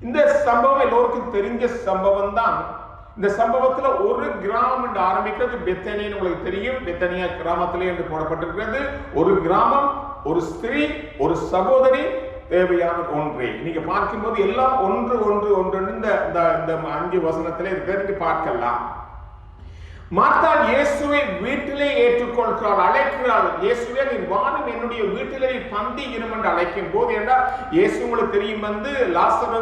இந்த சம்பவம் எல்லோருக்கும் தெரிஞ்ச சம்பவம் தான். இந்த சம்பவத்துல ஒரு கிராமம் என்று ஆரம்பிக்கிறது. பெத்தனின்னு உங்களுக்கு தெரியும். பெத்தனியா கிராமத்திலே என்று போடப்பட்டிருக்கிறது. ஒரு கிராமம், ஒரு ஸ்திரீ, ஒரு சகோதரி, தேவையான ஒன்றே. நீங்க பார்க்கும்போது எல்லாம் ஒன்று ஒன்று ஒன்று இந்த 5 வசனத்திலே இருக்கிறது பார்க்கலாம். மார்த்தாள் இயேசுவை வீட்டிலே ஏற்றுக்கொள்கிறாள், அழைக்கிறாள். இயேசுவே, நீ வாரும் என்னுடைய வீட்டிலே பந்தி இரும் என்று அழைக்கும் போது, என்றால் இயேசு உங்களுக்கு தெரியும் லாசரு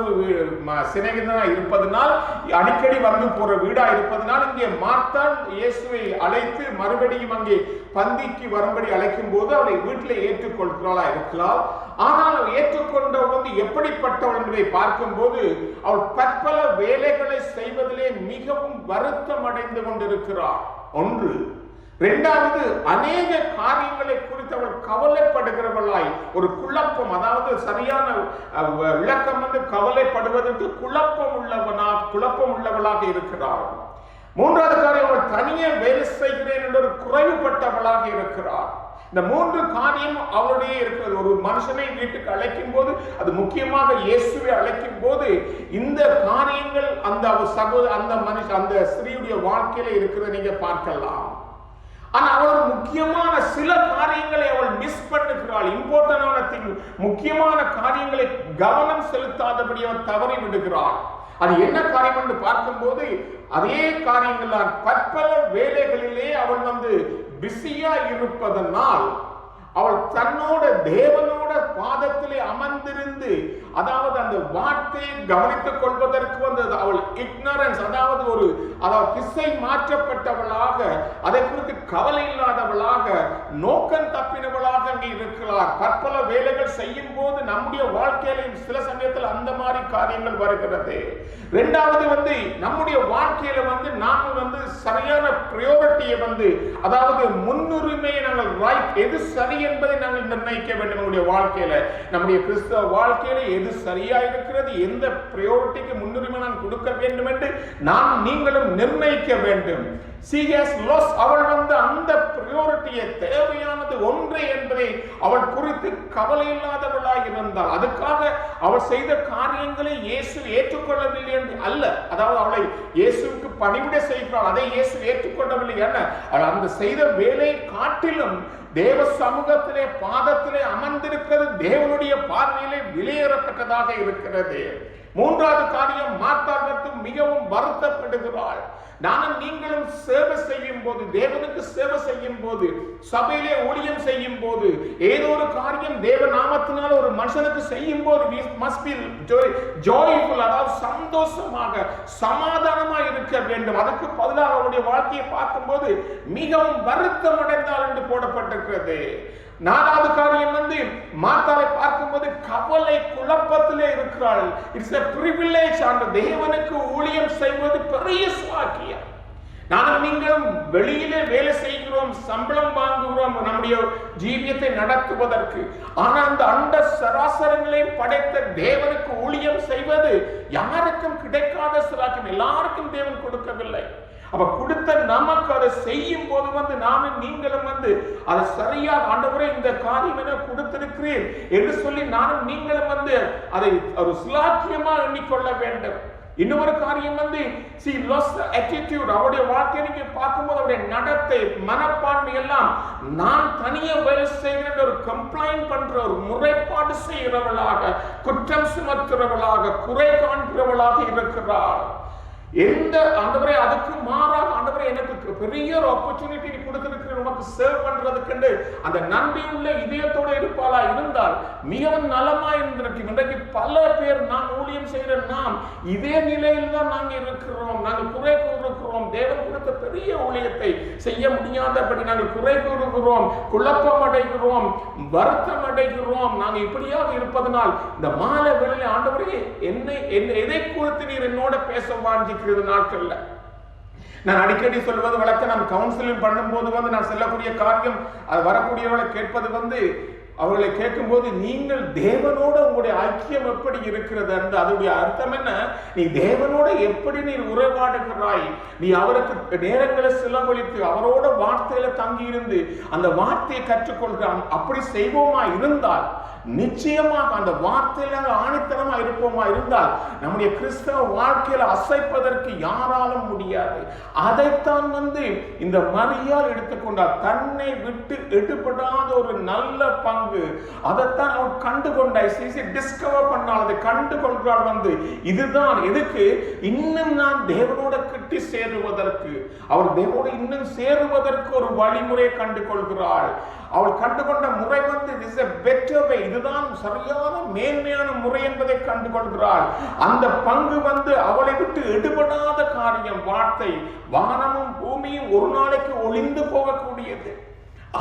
சிநேகிதனா இருப்பதனால், அடிக்கடி போற வீடா இருப்பதனால் இங்கே மார்த்தாள் இயேசுவை அழைத்து மறுபடியும் அங்கே பந்திக்கு வரும்படி அழைக்கும் போது அவளை வீட்டிலே ஏற்றுக்கொள்கிறாளா இருக்கிறாள். ஆனால் அவள் ஏற்றுக்கொண்டவள் எப்படிப்பட்டவள் என்பதை பார்க்கும் போது அவள் பற்பல வேலைகளை செய்வதிலே மிகவும் வருத்தம் அடைந்து கொண்டிருக்கிறாள். ஒன்று. 2வது, அநேக காரியங்களை குறித்து அவள் கவலைப்படுகிறவளாய், ஒரு குழப்பம், அதாவது சரியான விளக்கம் கவலைப்படுவதற்கு குழப்பம் உள்ளவளாக இருக்கிறாள். மூன்றாவது காரியம், அவள் தனியே வேலை செய்கிறேன் என்ற ஒரு குறைவுபட்டவளாக இருக்கிறார். இந்த மூன்று காரியம் அவளுடைய இருக்கிறது. ஒரு மனுஷனை வீட்டுக்கு அழைக்கும் போது, அது முக்கியமாக இயேசுவை அழைக்கும் போது, இந்த காரியங்கள் அந்த ஸ்திரீயுடைய வாழ்க்கையில இருக்கிறத நீங்க பார்க்கலாம். ஆனா அவள் முக்கியமான சில காரியங்களை அவள் மிஸ் பண்ணுகிறாள். இம்பார்ட்டன்டான முக்கியமான காரியங்களை கவனம் செலுத்தாதபடி அவள் தவறி விடுகிறாள். அது என்ன காரியம் என்று பார்க்கும்போது, அதே காரியங்கள் தான். பற்பல வேலைகளிலே அவள் பிஸியா இருப்பதனால் அவள் தன்னோட தேவனோட பாதத்திலே அமர்ந்திருந்து, அதாவது அந்த வார்த்தையை கவனித்துக் கொள்வதற்கு அவள் இக்னரன்ஸ், அதாவது திசை மாற்றப்பட்டவளாக, அதை குறித்து கவலை இல்லாதவளாக, நோக்கம் தப்பினவளாக அங்கே இருக்கிறார். பற்பல வேலைகள் செய்யும் போது நம்முடைய வாழ்க்கையில சில சமயத்தில் அந்த மாதிரி காரியங்கள் வருகிறது. இரண்டாவது நம்முடைய வாழ்க்கையில நாம சரியான பிரியாரிட்டியை அதாவது முன்னுரிமையை நாங்கள் ரைட், எது சரி என்பதை நாங்கள் நிர்ணயிக்க வேண்டும். நம்முடைய வாழ்க்கையில, நம்முடைய கிறிஸ்தவ வாழ்க்கையில எது சரியா இருக்கிறது, எந்த பிரியாரிட்டிக்கு முன்னுரிமை நான் கொடுக்க வேண்டும் என்று நீங்களும் நிர்ணயிக்க வேண்டும். She has lost. அவள் அந்த பிரியாரிட்டியை, தேவையானது ஒன்றே என்பதை அவள் குறித்து கவலை இல்லாதவளாக இருந்தாள். அதுக்காக அவள் செய்த காரியங்களை இயேசு ஏற்றுக்கொள்ளவில்லை என்று அல்ல, அதாவது அவளை இயேசுவுக்கு பணிவிட செய்கிறாள், அதை இயேசு ஏற்றுக்கொள்ளவில்லை அல்ல. அவள் அந்த செய்த வேலை காட்டிலும் தேவ சமூகத்திலே பாதத்திலே அமர்ந்திருக்கிறது தேவனுடைய பார்வையிலே விலையேறப்பட்டதாக இருக்கிறது. மூன்றாவது காரியம், மார்த்தாள் மிகவும் வருத்தப்படுகிறாள். நானும் நீங்களும் சேவை செய்யும் போது, தேவனுக்கு சேவை செய்யும் போது, சபையிலே ஊழியம் செய்யும் போது, ஏதோ ஒரு காரியம் தேவ நாமத்தினால் ஒரு மனுஷனுக்கு செய்யும் போது we must be joyful, அதாவது சந்தோஷமாக சமாதானமாக இருக்க வேண்டும். அதுக்கு பதிலாக அவருடைய வாழ்க்கையை பார்க்கும்போது மிகவும் வருத்தம் அடைந்தாள் என்று போடப்பட்டிருக்கிறது. நாலாவது காரியம் மார்த்தாளை பார்க்கும்போது கவலை குழப்பத்திலே இருக்கிறாள். It's a privilege. அந்த தேவனுக்கு ஊழியம் செய்வது பெரிய சாக்கியம். நானும் நீங்களும் வெளியிலே வேலை செய்கிறோம், சம்பளம் வாங்குகிறோம் நம்முடைய ஜீவியத்தை நடத்துவதற்கு. ஆனா அந்த அண்ட சராசரங்களை படைத்த தேவனுக்கு ஊழியம் செய்வது யாருக்கும் கிடைக்காத சிலாக்கியம். எல்லாருக்கும் தேவன் கொடுக்கவில்லை. அப்ப கொடுத்த நமக்கு அதை செய்யும் போது நானும் நீங்களும் அதை சரியாக, ஆண்டவரே இந்த காரியம் என கொடுத்திருக்கிறேன் என்று சொல்லி நானும் நீங்களும் அதை ஒரு சிலாக்கியமா எண்ணிக்கொள்ள வேண்டும். இன்னொரு காரியம் she lost the attitude. அவருடைய வாழ்க்கையை நீங்க பார்க்கும்போது அவருடைய நடத்தை, மனப்பான்மை எல்லாம் நான் தனியே வேலை செய்கிறேன் ஒரு கம்ப்ளைண்ட் பண்ற, ஒரு முறைப்பாடு செய்கிறவளாக, குற்றம் சுமத்துறவளாக, குறை காண்கிறவளாக இருக்கிறாள். எந்த ஆண்டவரே அதுக்கு மாறாக, ஆண்டவரே எனக்கு பெரிய ஒரு ஆப்பர்ச்சுனிட்டி கொடுத்திருக்கிறேன் உனக்கு சேவ் பண்றதுக்கு அந்த நன்றியுள்ள இதயத்தோடு இருப்பாளா இருந்தால் மிகவும் நலமா இருந்திருக்கும். இன்றைக்கு பல பேர் நாம் ஊழியம் செய்கிற நாம் இதே நிலையில் தான் நாங்க இருக்கிறோம். நாங்கள் குறை கூறுகிறோம். தேவன் கொடுத்த பெரிய ஊழியத்தை செய்ய முடியாதபடி நாங்கள் குறை கூறுகிறோம், குழப்பம் அடைகிறோம், வருத்தம் அடைகிறோம். நாங்கள் இப்படியாக இருப்பதனால் இந்த மாலை வேளையிலே ஆண்டவரே எதை குறித்து நீர் என்னோட பேச வாஞ்சி நாட்கள்ல நான் அடிக்கடி சொல்வது வழக்க, நான் கவுன்சிலிங் பண்ணும்போது நான் சொல்லக்கூடிய காரியம், அது வரக்கூடியவர்களை கேட்பது அவர்களை கேட்கும் போது, நீங்கள் தேவனோட உங்களுடைய ஐக்கியம் எப்படி இருக்கிறது, அதனுடைய அர்த்தம் என்ன, நீ தேவனோட எப்படி நீ உறவாடுகிறாய், நீ அவருக்கு நேரங்களை செலவழித்து அவரோட வார்த்தையில தங்கி இருந்து அந்த வார்த்தையை கற்றுக்கொள்கிறான். அப்படி செய்வோமா இருந்தால் நிச்சயமாக அந்த வார்த்தையில ஆணித்தனமா இருப்போமா இருந்தால் நம்முடைய கிறிஸ்தவ வாழ்க்கையில அசைப்பதற்கு யாராலும் முடியாது. அதைத்தான் இந்த மரியாள் எடுத்துக்கொண்டார். தன்னை விட்டு எடுபடாத ஒரு நல்ல பங்கு, அதைத்தான் அவள் கண்டுகொண்டாய், டிஸ்கவர் பண்ணால் அதை கண்டுகொள்கிறாள். இதுதான் எதுக்கு, இன்னும் நான் தேவனோட கிட்டி சேருவதற்கு, அவர் தேவனோட இன்னும் சேருவதற்கு ஒரு வழிமுறையை கண்டுகொள்கிறாள். அவள் கண்டுகொண்ட முறை is a better way, இதுதான் சரியான மேன்மையான முறை என்பதை கண்டுகொள்கிறாள். அந்த பங்கு அவளை விட்டு எடுபடாத காரியம். வார்த்தை, வானமும் பூமியும் ஒரு நாளைக்கு ஒளிந்து போகக்கூடியது,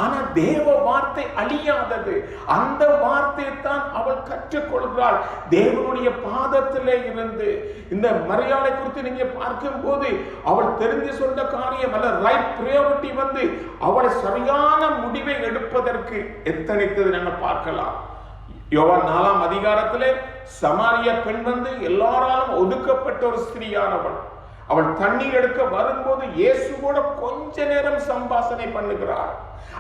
ஆனா தேவ வார்த்தை அழியாதது. அந்த வார்த்தையை தான் அவள் கற்றுக்கொள்கிறாள் தேவனுடைய பாதத்திலே இருந்து. இந்த மரியாதை குறித்து நீங்க பார்க்கும் போது அவள் தெரிந்து சொன்ன காரியம் அல்ல, ரைட் பிரியாரிட்டி அவளை சரியான முடிவை எடுப்பதற்கு எத்தனைத்தது நாங்கள் பார்க்கலாம். யோவான் 4ஆம் அதிகாரத்திலே சமாரிய பெண் எல்லாராலும் ஒதுக்கப்பட்ட ஒரு ஸ்திரீயானவள். அவள் தண்ணீர் எடுக்க வரும்போது இயேசுவோட கொஞ்ச நேரம் சம்பாஷணை பண்ணுகிறாள்.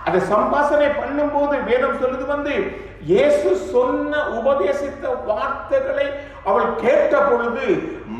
அதை சம்பாஷணை பண்ணும்போது வேதம் சொல்லுது இயேசு சொன்ன உபதேசித்த வார்த்தைகளை அவள் கேட்ட பொழுது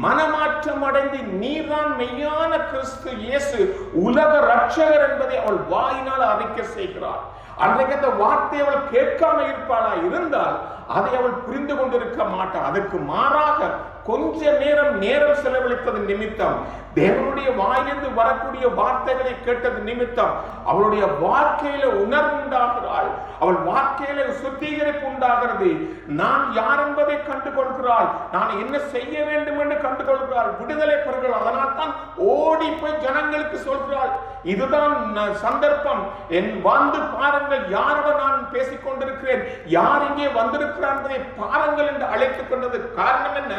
மனமாற்றம் அடைந்து நீர்தான் மெய்யான கிறிஸ்து இயேசு உலக ரட்சகர் என்பதை அவள் வாயினால் அறிக்கை செய்கிறாள். அன்றைக்கு அந்த வார்த்தை அவள் கேட்காம இருப்பாளா இருந்தால் அதை அவள் புரிந்து கொண்டிருக்க மாட்டாள். அதற்கு மாறாக கொஞ்ச நேரம் செலவழித்தது நிமித்தம், தேவனுடைய வாயிலிருந்து வரக்கூடிய வார்த்தைகளை கேட்டது நிமித்தம் அவளுடைய வாழ்க்கையில உணர்வு உண்டாகிறாள். அவள் வாழ்க்கையில சுத்திகரிப்பு உண்டாகிறது. நான் யார் என்பதை கண்டுகொள்கிறாள். நான் என்ன செய்ய வேண்டும் என்று கண்டுகொள்கிறாள். விடுதலை பெறுகிறாள். அதனால் தான் ஓடி போய் ஜனங்களுக்கு சொல்கிறாள், இதுதான் சந்தர்ப்பம், என் வந்து பாருங்கள், யாருடன் நான் பேசிக் கொண்டிருக்கிறேன், யார் இங்கே வந்திருக்கிறார் என்பதை பாருங்கள் என்று அழைத்துக் கொண்டது காரணம் என்ன?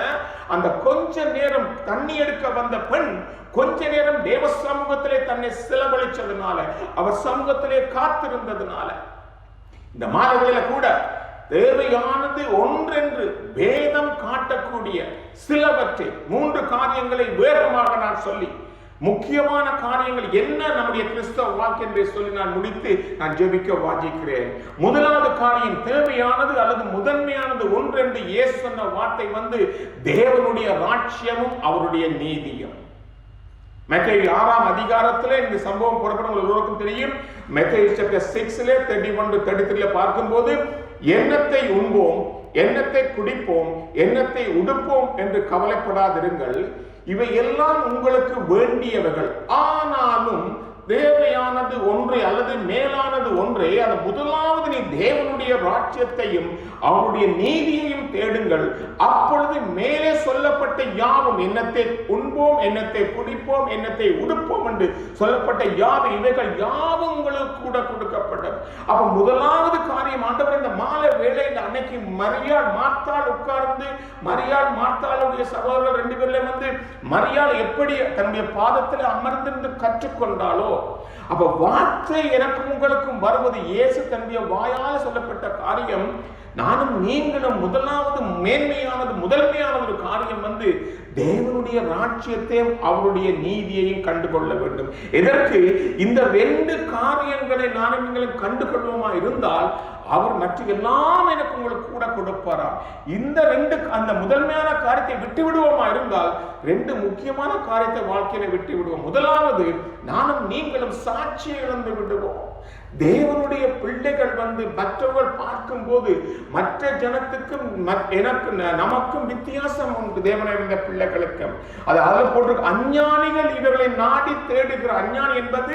அந்த கொஞ்ச நேரம் தண்ணி எடுக்க வந்த பெண் கொஞ்ச நேரம் தேவ சமூகத்திலே தன்னை செலவழிச்சதுனால, அவர் சமூகத்திலே காத்திருந்ததுனால, இந்த மாதங்களில கூட தேவையானது ஒன்றென்று வேதம் காட்டக்கூடிய சிலவற்றை 3 காரியங்களை வேகமாக நான் சொல்லி, முக்கியமான காரியங்கள் என்ன நம்முடைய கிறிஸ்தவ வாழ்க்கை என்று சொல்லி நான் முடித்து நான் ஜெபிக்க வாஞ்சிக்கிறேன். முதலாவது காரியம், தேவையானது அல்லது முதன்மையானது ஒன்றென்று இயேசு சொன்ன வார்த்தை தேவனுடைய ராஜ்யமும் அவருடைய நீதியும். மத்தேயு 6ஆம் அதிகாரத்திலே இந்த சம்பவம் புறப்படும் எல்லோருக்கும் தெரியும். மத்தேயு chapter 6 31-33 பார்க்கும்போது, எண்ணத்தை உண்போம், எண்ணத்தை குடிப்போம், எண்ணத்தை உடுப்போம் என்று கவலைப்படாதிருங்கள், இவை எல்லாம் உங்களுக்கு வேண்டியவைகள், ஆனாலும் தேவையானது ஒன்றே அல்லது மேலானது ஒன்றே. அது முதலாவது நீ தேவனுடைய ராஜ்யத்தையும் அவருடைய நீதியையும் தேடுங்கள், அப்பொழுது மேலே சொல்லப்பட்ட யாவும், எண்ணத்தை உண்போம், எண்ணத்தை குடிப்போம், எண்ணத்தை உடுப்போம் என்று சொல்லப்பட்ட யாவும், இவைகள் யாவும் உங்களுக்கு கூட கொடுக்கப்பட்டது. அப்ப முதலாவது காரியம், ஆண்டவர் இந்த மாலை வேளையில் அன்னைக்கு மரியாள் மார்த்தாள் உட்கார்ந்து, மரியாள் மார்த்தாளுடைய சகோதரர் 2 பேர்ல மரியாள் எப்படி தன்னுடைய பாதத்தில் அமர்ந்திருந்து கற்றுக்கொண்டாலோ, அப்ப வார்த்தை எனக்கும் உங்களுக்கும் வருவது இயேசு தன்னுடைய வாயால் சொல்லப்பட்ட காரியம். நானும் நீங்களும் முதலாவது மேன்மையானது முதன்மையானது ஒரு காரியம் தேவனுடைய ராஜ்யத்தையும் அவருடைய நீதியையும் கண்டுகொள்ள வேண்டும். எதற்கு? இந்த 2 காரியங்களை நானும் நீங்களும் கண்டுகொள்வோமா இருந்தால் அவர் மற்ற எல்லாம் எனக்கு உங்களுக்கு கூட கொடுப்பாராம். இந்த 2 அந்த முதன்மையான காரியத்தை விட்டு விடுவோமா இருந்தால் 2 முக்கியமான காரியத்தை வாழ்க்கையில விட்டு விடுவோம். முதலாவது, நானும் நீங்களும் சாட்சியை இழந்து விடுவோம். தேவனுடைய பிள்ளைகள் மற்றவர்கள் பார்க்கும் போது மற்ற ஜனத்துக்கும் எனக்கு நமக்கும் வித்தியாசம் உண்டு. தேவனுடைய பிள்ளைகளுக்கும் அது அதில் போட்டிருக்கு, அஞ்ஞானிகள் இவர்களை நாடி தேடுகிற. அஞ்ஞானி என்பது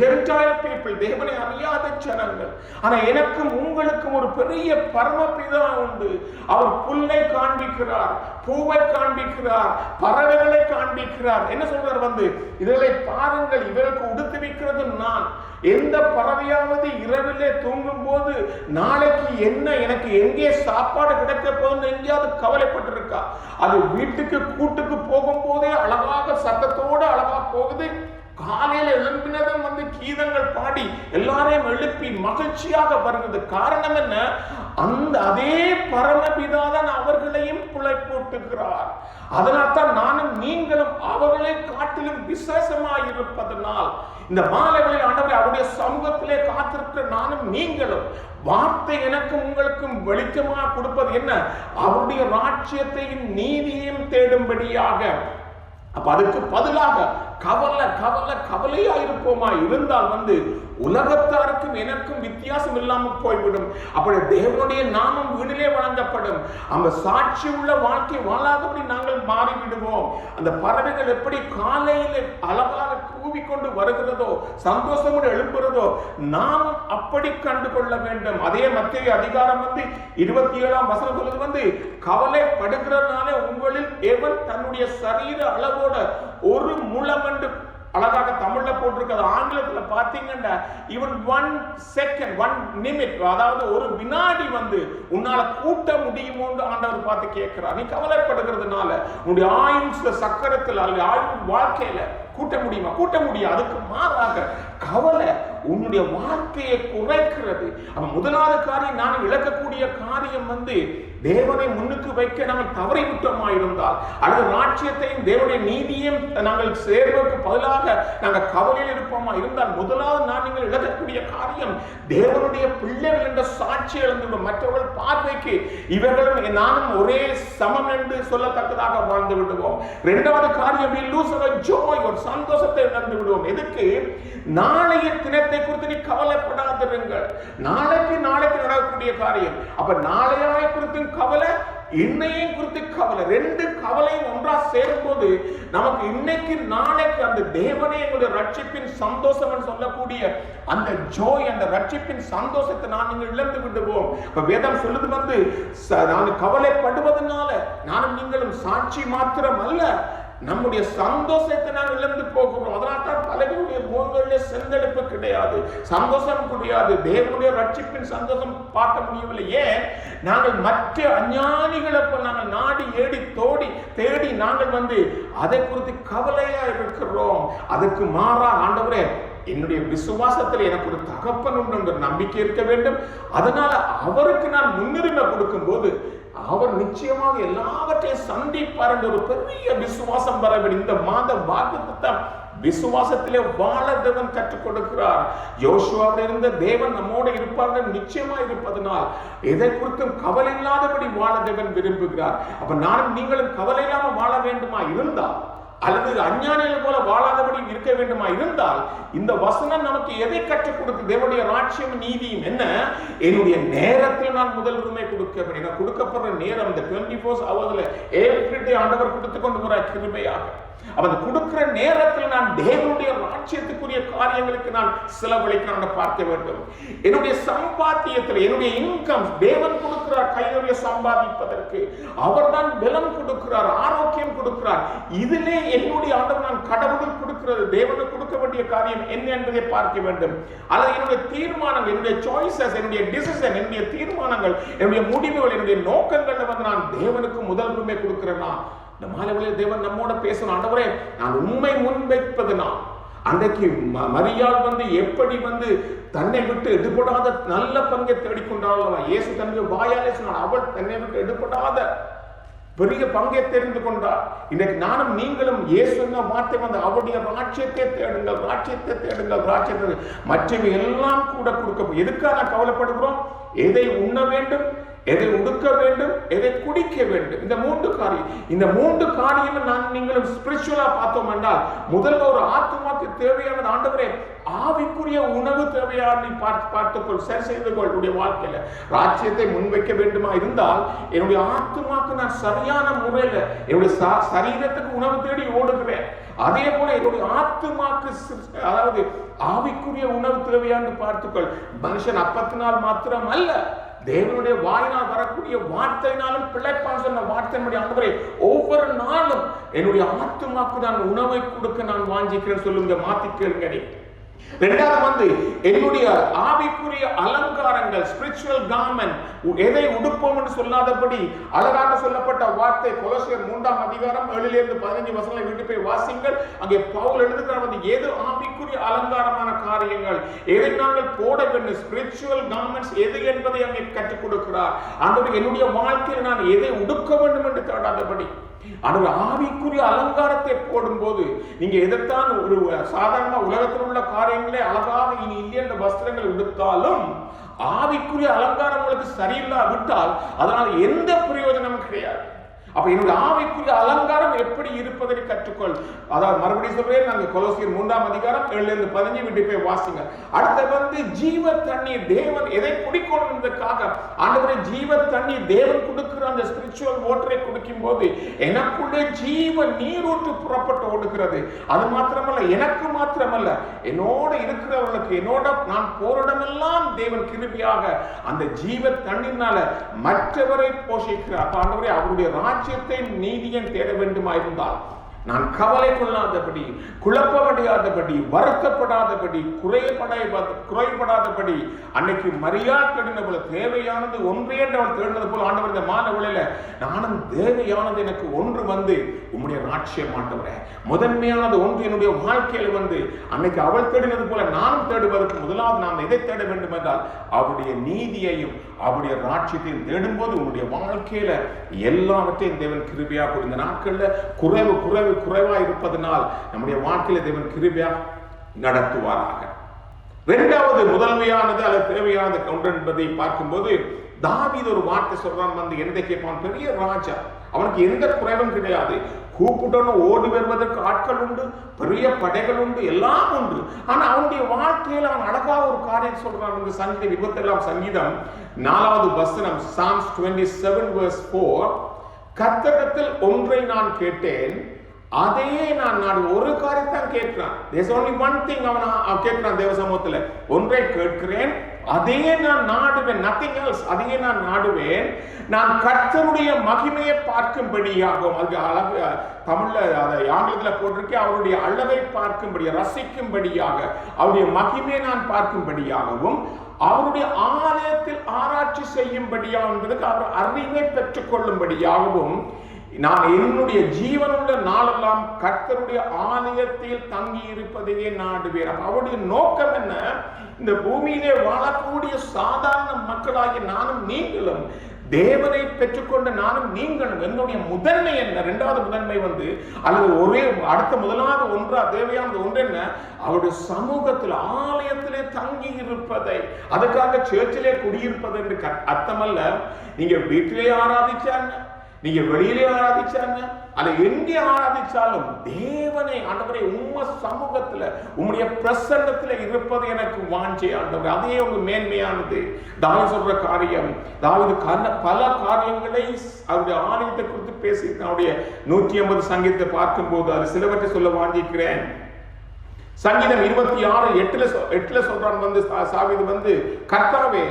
ஜென்டைல் பீப்பிள், தேவனை அறியாத ஜனங்கள். ஆனா எனக்கும் உங்களுக்கும் ஒரு பெரிய பரமபிதா உண்டு. அவர் புல்லை காண்பிக்கிறார், பூவை காண்பிக்கிறார், பறவைகளை காண்பிக்கிறார். என்ன சொல்றார்? இவர்களை பாருங்கள், இவர்களுக்கு உடுத்துவிக்கிறது நான். எந்த பறவையாவது இரவிலே தூங்கும் போது நாளைக்கு என்ன எனக்கு எங்கே சாப்பாடு கிடைக்க போகுது எங்கேயாவது கவலைப்பட்டிருக்கா? அது வீட்டுக்கு கூட்டுக்கு போகும் போதே அழகாக சத்தத்தோடு அழகா போகுது. காலையில எழுப்பினதும் கீதங்கள் பாடி எல்லாரையும் எழுப்பி மகிழ்ச்சியாக வருகிறது. காரணம் என்ன? அதே பரமபிதாதான் அவர்களையும் பிழைப்பூட்டுகிறார். அதனால்தான் நானும் நீங்களும் அவர்களை காட்டிலும் விசேஷமாய் இருப்பதனால் இந்த மாலைகளில் ஆண்டவரே அவருடைய சமூகத்திலே காத்திருக்கிற நானும் நீங்களும் வார்த்தை எனக்கும் உங்களுக்கும் வெளிச்சமாக கொடுப்பது என்ன? அவருடைய ராஜ்யத்தையும் நீதியையும் தேடும்படியாக. அப்ப அதுக்கு பதிலாக கவலையா இருப்போமா இருந்தால் உலகத்தாருக்கும் எனக்கும் வித்தியாசம் இல்லாமல் போய்விடும். அப்படி தேவனுடைய நாமம் வீடிலே வழங்கப்படும். அந்த சாட்சி உள்ள வாழ்க்கை வாழாதபடி நாங்கள் மாறிவிடுவோம். அந்த பறவைகள் எப்படி காலையில் அழகாக கூவிக்கொண்டு வருகிறதோ, சந்தோஷமுடன் எழுப்புகிறதோ, நாமும் அப்படி கண்டு கொள்ள வேண்டும். அதே மத்தேயு அதிகாரம் 27ஆம் வசனம் சொல்லுது, கவலைப்படுகிறதுனால உங்களில் எவன் தன்னுடைய சரீர அளவோட ஒரு முழம் என்று அழகாக தமிழ்ல போட்டிருக்கிறது. ஆங்கிலத்துல பாத்தீங்கன்னா இவன் 1 செகண்ட் 1 நிமிட், அதாவது ஒரு வினாடி உன்னால கூட்ட முடியுமோன்னு ஆண்டவர் பார்த்து கேட்கிறார். நீ கவலைப்படுகிறதுனால உன்னுடைய ஆயுள் சக்கரத்தில் அல்லது ஆயுள் வாழ்க்கையில கூட்ட முடியுமா? கூட்ட முடியும். அதுக்கு மாறாக கவலை உன்னுடைய வாழ்க்கையை குறைக்கிறது. அப்ப முதலாவது காரியம், நான் இழக்கக்கூடிய காரியம் தேவனை முன்னுக்கு வைக்க நாங்கள் தவறிவிட்டோமா இருந்தால், அல்லது ராஜ்யத்தையும் தேவனுடைய நீதியையும் நாங்கள் சேர்வதற்கு பதிலாக நாங்கள் கவலையில் இருப்போமா இருந்தால், முதலாவது நான் நீங்கள் இழக்கக்கூடிய காரியம் தேவனுடைய பிள்ளைகள் என்ற சாட்சி இழந்துவிடும். மற்றவர்கள் பார்வைக்கு இவர்களும் நானும் ஒரே சமம் என்று சொல்லத்தக்கதாக வாழ்ந்து விடுவோம். இரண்டாவது காரியம், we lose our joy, ஒரு சந்தோஷத்தை இழந்து விடுவோம். எதுக்கு? நாளைய தினத்தை குறித்து நீ கவலைப்படாதிருங்கள். நாளைக்கு நடக்கக்கூடிய காரியம். அப்ப நாளையாய் குறித்து கவலை, இன்னையும் குறித்து கவலை, ரெண்டு கவலையும் ஒன்றா சேரும்போது நமக்கு இன்னைக்கு நாளைக்கு அந்த தேவனே எங்களுடைய ரட்சிப்பின் சந்தோஷம் சொல்லக்கூடிய அந்த ஜோய், அந்த ரட்சிப்பின் சந்தோஷத்தை நீங்கள் இழந்து விடுவோம். வேதம் சொல்லுது நான் கவலைப்படுவதனால நானும் நீங்களும் சாட்சி மாத்திரம் அல்ல, நம்முடைய சந்தோஷத்தை நாங்கள் இழந்து போகிறோம். அதனால தான் பலருடைய முகங்களிலே செந்தெடுப்பு கிடையாது, சந்தோஷம் கிடையாது, தேவனுடைய ரட்சிப்பின் சந்தோஷம் பார்க்க முடியவில்லை. ஏன்? நாங்கள் மற்ற அஞ்ஞானிகளை நாங்கள் நாடி ஏடி தேடி நாங்கள் அதை குறித்து கவலையா இருக்கிறோம். அதுக்கு மாறா ஆண்டவரே, என்னுடைய விசுவாசத்தில் எனக்கு ஒரு தகப்பன் உண்டு என்ற நம்பிக்கை இருக்க வேண்டும். அதனால அவருக்கு நான் முன்னுரிமை கொடுக்கும் போது அவர் நிச்சயமாக எல்லாவற்றையும் சந்திப்பார் என்ற ஒரு பெரிய விசுவாசம் வர வேண்டும். இந்த மாத வாக்குத்தத்தத்தை விசுவாசத்திலே வாழ தேவன் கற்றுக் கொடுக்கிறார். யோசுவாவில் இருந்த தேவன் நம்மோடு இருப்பார்கள் நிச்சயமா இருப்பதனால் எதை குறித்தும் கவலை இல்லாதபடி வாழ தேவன் விரும்புகிறார். அப்ப நானும் நீங்களும் கவலை இல்லாம வாழ வேண்டுமா இருந்தால், அல்லது அஞ்ஞானிகள் போல வாழாதபடி இருக்க வேண்டுமா இருந்தால், இந்த வசனம் நமக்கு எதை கற்றுக் கொடுத்து? தேவனுடைய ராஜ்யம் நீதியும் என்ன? என்னுடைய நேரத்தில் நான் முதல் உரிமை கொடுக்க வேண்டும். கொடுக்கப்படுற நேரம் இந்த 24 hours every day ஆண்டவர் கொடுத்து கொண்டு போற கிருபையாக. அவன் கொடுக்கிற நேரத்தில் நான் தேவனுடைய ராஜ்யத்துக்குரிய காரியங்களுக்கு நான் செலவழிக்க பார்க்க வேண்டும். என்னுடைய சம்பாத்தியத்தில் என்னுடைய இன்கம் தேவன் கொடுக்கிறார். கையுடைய சம்பாதிப்பதற்கு அவர் தான் பலம் கொடுக்கிறார், ஆரோக்கியம் கொடுக்கிறார். இதிலே என்னுடைய ஆண்டவர் நான் கடவுள் கொடுக்கிறது தேவனுக்கு கொடுக்க வேண்டிய காரியம் என்ன என்பதை பார்க்க வேண்டும். அல்லது என்னுடைய தீர்மானங்கள், என்னுடைய சாய்ஸஸ், என்னுடைய டிசிஷன், என்னுடைய தீர்மானங்கள், என்னுடைய முடிவுகள், என்னுடைய நோக்கங்கள் நான் தேவனுக்கு முதல் உரிமை கொடுக்கிறேன்னா, இந்த மாலைகளில் தேவன் நம்மோட பேசணும். ஆண்டவரே, நான் உண்மை முன்வைப்பதுனா, அன்றைக்கு மரியாள் எப்படி தன்னை விட்டு எடுபடாத நல்ல பங்கை தேடிக்கொண்டாள். இயேசு தன்னுடைய வாயாலே சொன்னார், அவள் தன்னை விட்டு எடுபடாத பெரிய பங்கை தெரிந்து கொண்டார். இன்றைக்கு நானும் நீங்களும் இயேசு வார்த்தை அவருடைய ராஜ்யத்தை தேடுங்கள், ராஜ்யத்தை தேடுங்கள், ராஜ்யத்தை மற்றவை எல்லாம் கூட கொடுக்க. எதுக்காக கவலைப்படுகிறோம்? எதை உண்ண வேண்டும், எதை உடுக்க வேண்டும், எதை குடிக்க வேண்டும். இந்த மூன்று காரியம் நான் நீங்களும் ஸ்பிரிச்சுவலா பார்த்தோம் என்றால், முதல்ல ஒரு ஆத்மாக்கு தேவையான ஆண்டவரே ஆவிக்குரிய உணவு தேவையான பார்த்துக்கொள், சரி செய்து கொள். வாழ்க்கையில ராஜ்யத்தை முன்வைக்க வேண்டுமா இருந்தால், என்னுடைய ஆத்மாக்கு நான் சரியான முறையில் என்னுடைய சரீரத்துக்கு உணவு தேடி ஓடுகிறேன். அதே போல என்னுடைய ஆத்மாக்கு அதாவது ஆவிக்குரிய உணவு தேவையான்னு பார்த்துக்கொள். மனுஷன் அப்பத்தினால் மாத்திரம் அல்ல, தேவனுடைய வாயினால் வரக்கூடிய வார்த்தையினாலும் பிழைப்பான் சொன்ன வார்த்தையினுடைய ஆண்டவரே, ஒவ்வொரு நாளும் என்னுடைய ஆத்துமாக்கு நான் உணவை கொடுக்க நான் வாஞ்சிக்கிறேன் சொல்லுங்க. மாத்தி கேளுங்க. இரண்டாவது என்னுடைய ஆவிக்குரிய அலங்காரங்கள், ஸ்பிரிச்சுவல் கார்மெண்ட், எதை உடுப்போம் என்று சொல்லாதபடி அழகாக சொல்லப்பட்ட வார்த்தை கொலோசியர் 3ஆம் அதிகாரம் 7-15 வீட்டு போய் வாசிங்கள். அங்கே பவுல் எழுதுகிறார், ஏது ஆவிக்குரிய அலங்காரமான காரியங்கள், எதை நாங்கள் போட வேண்டும், ஸ்பிரிச்சுவல் கார்மெண்ட்ஸ் எது என்பதை அங்கே கற்றுக் கொடுக்கிறார். ஆண்டவர் என்னுடைய வாழ்க்கையில் நான் எதை உடுக்க வேண்டும் என்று தேடாதபடி ஆவிக்குரிய அலங்காரத்தை போடும்போது, நீங்க எதைத்தான் ஒரு சாதாரண உலகத்தில் உள்ள காரியங்களே அழகாக இனி இல்லை என்ற வஸ்திரங்கள் உடுத்தாலும் ஆவிக்குரிய அலங்காரம் உங்களுக்கு சரியில்லா விட்டால் அதனால் எந்த பிரயோஜனமும் கிடையாது. அப்ப என்னுடைய ஆவிக்குரிய அலங்காரம் எப்படி இருப்பதை கற்றுக்கொள். அதாவது மறுபடியும் சொல்றேன், நாங்கள் கொலோசியர் 3ஆம் அதிகாரம் 7-15 வீட்டு போய் வாசிங்க. அடுத்து ஜீவ தண்ணீர், தேவன் எதை குடிக்கணும் என்பதற்காக ஆண்டவரே ஜீவ தண்ணீர் தேவன் கொடுக்கிற அந்த ஸ்பிரிச்சுவல் வாட்டரை குடிக்கும் போது எனக்குள்ளே ஜீவ நீரூற்று புறப்பட்டு ஓடுகிறது. அது மாத்திரமல்ல, எனக்கு மாத்திரமல்ல, என்னோட இருக்கிறவர்களுக்கு, என்னோட நான் போரிடமெல்லாம் தேவன் கிருபையாக அந்த ஜீவ தண்ணீர்னால மற்றவரை போஷிக்கிறார். ஆண்டவரே அவருடைய ராஜ்யத்தை நீதியை தேட வேண்டுமா இருந்தால் நான் கவலை கொள்ளாதபடி, குழப்பமடையாதபடி, வருத்தப்படாதபடி, குறைபடாதபடி, அன்னைக்கு மரியாள் தேடின போல தேவையானது ஒன்றே அவள் தேடினது போல ஆண்டவர் இந்த மாணவர்களில் நானும் தேவையானது எனக்கு ஒன்று வந்து உம்முடைய ராட்சியம் ஆண்டவரே, முதன்மையானது ஒன்று என்னுடைய வாழ்க்கையில் வந்து அன்னைக்கு அவள் தேடினது போல நானும் தேடுவதற்கு முதலாவது நாம் எதை தேட வேண்டும் என்றால் அவருடைய நீதியையும் அவருடைய ராட்சியத்தையும் தேடும்போது உன்னுடைய வாழ்க்கையில எல்லாவற்றையும் தேவன் கிருபையா இந்த நாட்கள்ல குறைவா இருப்பதனால் நம்முடைய வாழ்க்கையில தேவன் கிருபையா நடத்துவாராக. இரண்டாவது முதன்மையானது அல்லது தேவையானது ஒன்று என்பதை பார்க்கும்போது தாவீது ஒரு வார்த்தை சொல்றான், வந்து எந்த கேட்பான், பெரிய ராஜா, அவனுக்கு எந்த குறைவும் கிடையாது, கூப்பிட்டோன்னு ஓடி வருவதற்கு ஆட்கள் உண்டு, பெரிய படைகள் உண்டு, எல்லாம் உண்டு. ஆனா அவனுடைய வாழ்க்கையில் அவன் அழகா ஒரு காரியம் சொல்றான். இந்த சங்கீதம் 27 சங்கீதம் 4வது வசனம், Psalms 27 verse 4, கர்த்தரிடத்தில் ஒன்றை நான் கேட்டேன், அதையே நான் ஒரு காரியத்தான் கேட்கிறான். There's only one thing அவன் கேட்கிறான் தேவ சமூகத்துல, ஒன்றை கேட்கிறேன், அதையே நான் நாடுவேன், nothing else, அதையே நான் நாடுவேன், நான் கர்த்தருடைய மகிமையை பார்க்கும்படியாகவும், அதுக்கு அழகு தமிழ்ல அதை ஆங்கிலத்துல போட்டிருக்கேன், அவருடைய அளவை பார்க்கும்படி, ரசிக்கும்படியாக, அவருடைய மகிமையை நான் பார்க்கும்படியாகவும், அவருடைய ஆலயத்தில் ஆராய்ச்சி செய்யும்படியாக என்பதற்கு அவர் அறிவை பெற்றுக் கொள்ளும்படியாகவும் நான் என்னுடைய ஜீவனுள்ள நாளெல்லாம் கர்த்தருடைய ஆலயத்தில் தங்கி இருப்பதையே நாடுவேன். அவருடைய நோக்கம் என்ன? இந்த பூமியிலே வாழக்கூடிய சாதாரண மக்களாகிய நானும் நீங்களும் தேவனை பெற்றுக்கொண்ட நானும் நீங்களும் என்னுடைய முதன்மை என்ன? இரண்டாவது முதன்மை வந்து அல்லது ஒரே அடுத்த முதலாவது ஒன்றா தேவையானது ஒன்று என்ன? அவருடைய சமூகத்தில் ஆலயத்திலே தங்கி இருப்பதை, அதுக்காக சேர்ச்சிலே குடியிருப்பது என்று அர்த்தமல்ல. நீங்க வீட்டிலே ஆராதிச்சாங்க, நீங்க வெளியிலே ஆராதிச்சாங்க, அல்ல எங்கே ஆராதிச்சாலும் தேவனை ஆண்டவரை உம்ம சமூகத்துல உம்முடைய பிரசன்னத்துல இருப்பது எனக்கு வாஞ்சை ஆண்டவர், அதே ஒரு மேன்மையானது. தாவீது சொல்ற காரியம், தாவீது பல காரியங்களை அவருடைய ஆலயத்தை குறித்து பேசியிருக்கான். அவருடைய 150 சங்கீதத்தை பார்க்கும்போது அது சிலவற்றை சொல்ல வாஞ்சிக்கிறேன். சங்கீதம் 26:8 சொல்றான், வந்து தாவீது வந்து, கர்த்தாவே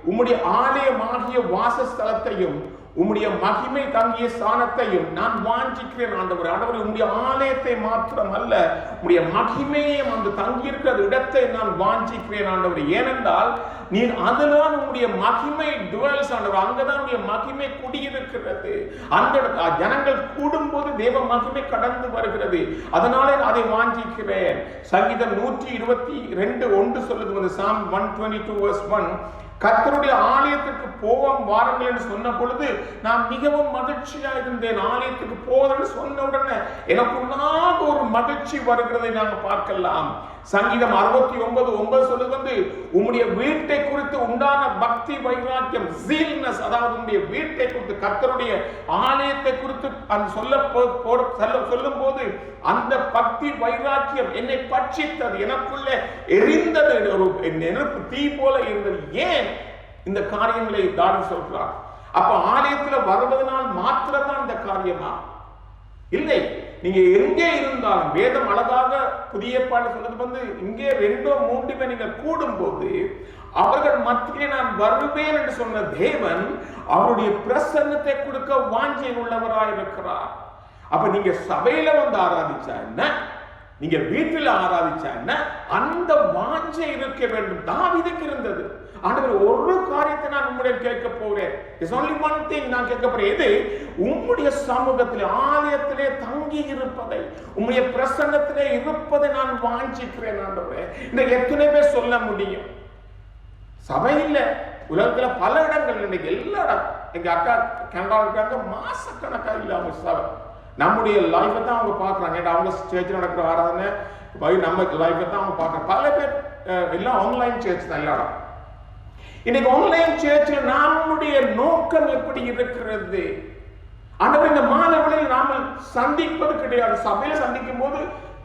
உம்முடைய ஆலயமாகிய வாசஸ்தலத்தையும் உம்முடைய மகிமை தங்கிய ஸ்தானத்தையும் நான் வாஞ்சிக்கிறேன் ஆண்டவர். ஆண்டவர் உம்முடைய ஆலயத்தை மாத்திரம் அல்ல, உம்முடைய மகிமையும் அந்த தங்கியிருக்கிற இடத்தை நான் வாஞ்சிக்கிறேன் ஆண்டவர். ஏனென்றால் நீர் அதனால் உம்முடைய மகிமை டுவெல்ஸ் ஆண்டவர், அங்கதான் உம்முடைய மகிமை குடியிருக்கிறது. அந்த ஜனங்கள் கூடும்போது தேவ மகிமை கடந்து வருகிறது, அதனாலே அதை வாஞ்சிக்கிறேன். சங்கீதம் 122:1 சொல்லுது, Psalm 122 verse 1, கர்த்தருடைய ஆலயத்திற்கு போவோம் வாருங்கள் என்று சொன்ன பொழுது நான் மிகவும் மகிழ்ச்சியா இருந்தேன். ஆலயத்துக்கு போவதென்று சொன்ன உடனே எனக்குள்ளாக ஒரு மகிழ்ச்சி வருகிறதை நாங்கள் பார்க்கலாம். சங்கீதம் 69:9 சொல்லுது, வந்து உம்முடைய வீட்டை குறித்து உண்டான பக்தி வைராக்கியம், ஜீல்னஸ், அதாவது உம்முடைய வீட்டை குறித்து, கர்த்தருடைய ஆலயத்தை குறித்து அந்த சொல்லும் போது அந்த பக்தி வைராக்கியம் என்னை பட்சித்தது, எனக்குள்ளே எரிந்தது, ஒரு நெருப்பு தீ போல இருந்தது. ஏன் இந்த காரியங்களை தாவீது சொல்றார்? அப்ப ஆலயத்துல வருவதனால் மாத்திரம்தான் இந்த காரியமா? இல்லை, நீங்க எங்கே இருந்தாலும் வேதம் அழகாக புதிய ஏற்பாடு சொல்றது வந்து, இங்கே 2-3 பேர் நீங்க கூடும் போது அவர்கள் மத்தியிலே நான் வருவேன் என்று சொன்ன தேவன் அவருடைய பிரசன்னத்தை கொடுக்க வாஞ்சை உள்ளவராய் இருக்கிறார். அப்ப நீங்க சபையில வந்து ஆராதிச்சா என்ன, நீங்க வீட்டில் ஆராதிச்சா என்ன, அந்த வாஞ்சை இருக்க வேண்டும். தாவீதுக்கு இருந்தது. ஆண்டவர் ஒரு காரியத்தை நான் உம்முடைய கேட்க போகிறேன், there's only one thing நான் கேட்க போறேன். எது? உம்முடைய சமூகத்திலே ஆலயத்திலே தங்கி இருப்பதை, உம்முடைய பிரசன்னத்திலே இருப்பதை நான் வாஞ்சிக்கிறேன் ஆண்டவரே. இந்த எத்தனை பேர் சொல்ல முடியும்? சபையில் உலகத்துல பல இடங்கள், இன்னைக்கு எல்லா இடம், எங்க அக்கா கனடா இருக்காங்க, மாசக்கணக்கா இல்லாம சபை நம்முடைய லைஃபை தான் அவங்க பார்க்குறாங்க. அவங்க சர்ச் நடக்கிற ஆராதனை நம்ம லைஃபை தான் அவங்க பார்க்குறாங்க. பல பேர் எல்லாம் ஆன்லைன் சர்ச் தான் எல்லாரும். இன்னைக்கு ஆன்லைன் சர்ச்சில் நம்முடைய நோக்கம் எப்படி இருக்கிறது? ஆண்டவர் இந்த மாணவர்களில் நாம சந்திப்பது கிடையாது. சபையில சந்திக்கும் போது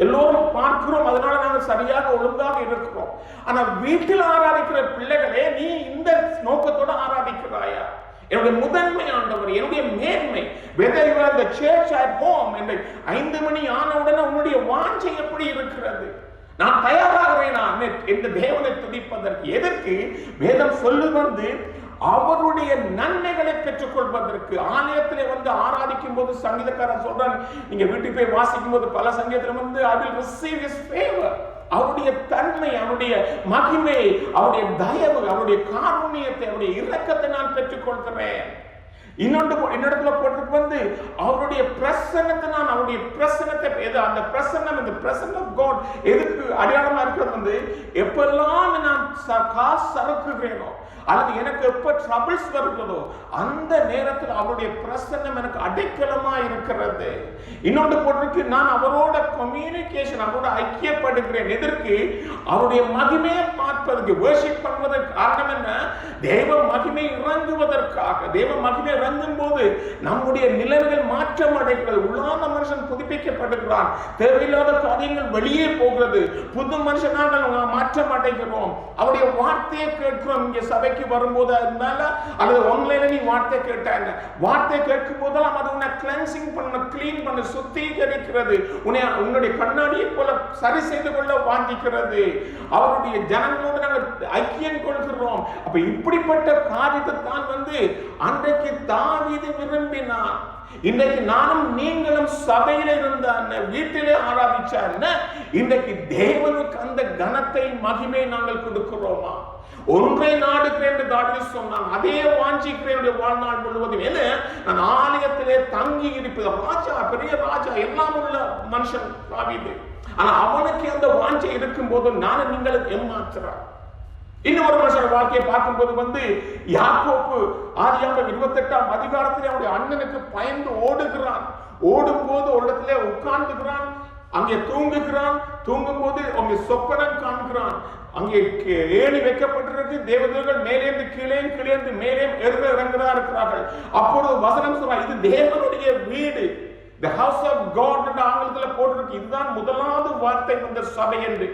எல்லோரும் பார்க்கிறோம், அதனால நாங்கள் சரியாக ஒழுங்காக இருக்கிறோம். ஆனா வீட்டில் ஆராதிக்கிற பிள்ளைகளே, நீ இந்த நோக்கத்தோட ஆராதிக்கிறாயா? என்னுடைய முதன்மை ஆண்டவர், என்னுடைய மேன்மை, whether you are the church at home, என்று 5 மணி ஆன உடனே உன்னுடைய வாஞ்சை எப்படி இருக்கிறது? நான் தயாராகிறேன் இந்த தேவனை துதிப்பதற்கு. எதற்கு? வேதம் சொல்லு வந்து அவருடைய நன்மைகளை பெற்றுக் கொள்வதற்கு. ஆலயத்திலே வந்து ஆராதிக்கும் போது சங்கீதக்காரன் சொல்றான், நீங்க வீட்டுக்கு போய் வாசிக்கும் போது பல சங்கீதத்துல வந்து I will receive his favor. அவருடைய தன்மை, அவருடைய மகிமை, அவருடைய தயவு, அவருடைய காருண்யத்தை, அவருடைய இரக்கத்தை நான் பெற்றுக் கொள்கிறேன். இன்னொரு போட்டிருக்கு வந்து அவருடைய பிரசன்னத்தை, நான் அவருடைய பிரசன்னத்தை, அந்த பிரசன்னம், இந்த பிரசன்னம் ஆஃப் காட் எதுக்கு அடையாளமா இருக்கிறது வந்து, எப்பெல்லாம் நான் காசு சறுக்குகிறேனோ அல்லது எனக்கு எப்ப ட்ரபிள்ஸ் வருகிறதோ அந்த நேரத்தில் அவருடைய பிரசன்னம் எனக்கு அடைக்கலமா இருக்கிறது. இன்னொன்று போட்டிருக்கு, நான் அவரோட கம்யூனிகேஷன், அவரோட ஐக்கியப்படுகிறேன். எதற்கு? அவருடைய மகிமையை பார்ப்பதற்கு, வர்ஷிப் பண்ணுவதற்கு. காரணம் என்ன? தேவ மகிமை இறங்குவதற்காக. தேவ மகிமை இறங்கும் போது நம்முடைய நிலைமைகள் மாற்றம் அடைகிறது. உள்ளான மனுஷன் புதுப்பிக்கப்படுகிறான். தேவையில்லாத காரியங்கள் வெளியே போகிறது. புது மனுஷனாக மாற்றம் அடைகிறோம். அவருடைய வார்த்தையை கேட்கிறோம். இங்கே சபைக்கு வரும்போது இருந்தால அல்லது ஆன்லைன்ல நீ வார்த்தை கேட்டாங்க, வார்த்தை கேட்கும் போதெல்லாம் அது உன்னை கிளென்சிங் பண்ண, கிளீன் பண்ண, சுத்திகரிக்கிறது. உன்னுடைய கண்ணாடியை போல சரி செய்து கொள்ள வாஞ்சிக்கிறது. அவருடைய ஜனங்களோடு நாங்கள் ஐக்கியம் கொள்கிறோம். அப்ப இப்படிப்பட்ட காரியத்தை தான் வந்து அன்றைக்கு தாவீது விரும்பினான். இன்றைக்கு நானும் நீங்களும் சபையில இருந்த வீட்டிலே ஆராதிச்சாருன்னா இன்றைக்கு தேவனுக்கு அந்த கனத்தை, மகிமை நாங்கள் கொடுக்கிறோமா? ஒன்றை நாடுகிறேன் என்று தாவீது சொன்னான். அதே வாஞ்சிக்கிறேன் வாழ்நாள் முழுவதும். என்ன? நான் ஆலயத்திலே தங்கி இருப்பது. ராஜா, பெரிய ராஜா, எல்லாம் உள்ள மனுஷன் தாவீது. ஆனா அவனுக்கு அந்த வாஞ்சை இருக்கும் போது நானும் நீங்களுக்கு ஏமாற்றுறார். இன்னொரு மனுஷன் வாழ்க்கையை பார்க்கும்போது வந்து யாக்கோப்பு ஆதியாகமம் 28ஆம் அதிகாரத்திலே அவருடைய அண்ணனுக்கு பயந்து ஓடுகிறான். ஓடும் போது ஒரு இடத்துல உட்கார்ந்துகிறான், அங்கே தூங்குகிறான். தூங்கும் போது அங்கே சொப்பனம் காண்கிறான். அங்கே ஏணி வைக்கப்பட்டிருக்கு. தேவதூதர்கள் மேலேந்து கீழே, கீழேந்து மேலே இறங்குறா இருக்கிறார்கள். அப்பொழுது வசனம் சொல்றா, இது தேவனுடைய வீடு, the house of God என்று ஆங்கிலத்தில் போட்டிருக்கு. இதுதான் முதலாவது வார்த்தை வந்த சபை என்று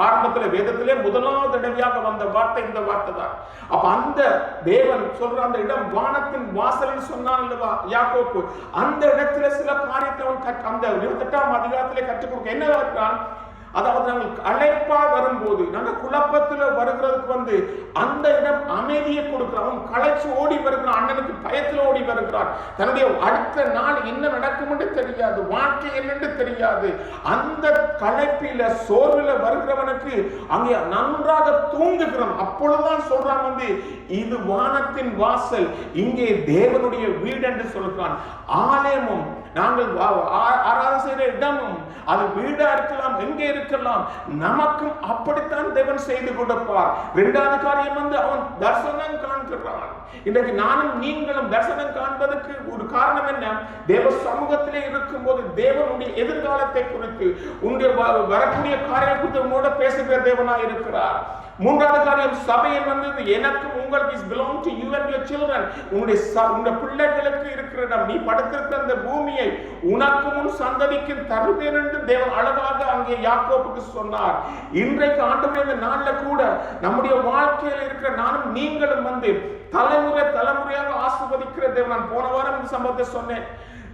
ஆரம்பத்தில் வேதத்திலே முதலாவது தடவையாக வந்த வார்த்தை இந்த வார்த்தை தான். அப்ப அந்த தேவன் சொல்ற அந்த இடம் வானத்தின் வாசல் சொன்னான் அல்லவா யாக்கோப்பு. அந்த இடத்துல சில காரியத்தை அவன் அந்த 28ஆம் அதிகாரத்திலே கற்றுக் கொடுக்க என்ன இருக்கிறான்? அதாவது நாங்கள் அழைப்பா வரும்போது, நாங்கள் குழப்பத்துல வருகிறதுக்கு வந்து அந்த இடம் அமைதியை கொடுக்கிறான். அவன் களைச்சு ஓடி வருகிறான். அண்ணனுக்கு பயத்துல ஓடி வருகிறான். தன்னுடைய அடுத்த நாள் என்ன நடக்கும் என்று தெரியாது, வாழ்க்கை என்னென்று தெரியாது. அந்த களைப்பில, சோர்வுல வருகிறவனுக்கு அங்கே நன்றாக தூங்குகிறான். அப்பொழுதுதான் சொல்றான் வந்து, இது வானத்தின் வாசல், இங்கே தேவனுடைய வீடு என்று சொல்கிறான். ஆலயமும் நாங்கள் ஆராதனை செய்கிற இடமும் அது வீடா இருக்கலாம், எங்கே இருக்கலாம், நமக்கும் அப்படித்தான் தேவன் செய்து கொடுப்பார். இரண்டாவது காரியம் வந்து அவன் தரிசனம் காண்கிறான். இன்றைக்கு நானும் நீங்களும் தரிசனம் காண்பதற்கு ஒரு காரணம் என்ன? தேவ சமூகத்திலே இருக்கும் போது தேவனுடைய எதிர்காலத்தை குறித்து, உன்னுடைய வரக்கூடிய காரியம் குறித்து உங்களோட பேசுகிற தேவனாய் இருக்கிறார். மூன்றாவது காரியம், சபையில் வந்து எனக்கும் உங்களுக்கு is belong to you and your children. உன்னுடைய பிள்ளைகளுக்கு இருக்கிற இடம், நீ படுத்திருக்கிற அந்த பூமியை உனக்கும் உன் சந்ததிக்கும் தருவேன் என்று தேவன் அழகாக அங்கே யாக்கோபுக்கு சொன்னார். இன்றைக்கு ஆண்டவரே இந்த நாள்ல கூட நம்முடைய வாழ்க்கையில் இருக்கிற நானும் நீங்களும் வந்து தலைமுறை தலைமுறையாக ஆசீர்வதிக்கிற தேவன். நான் போன வாரம் இந்த சம்பவத்தை சொன்னேன்.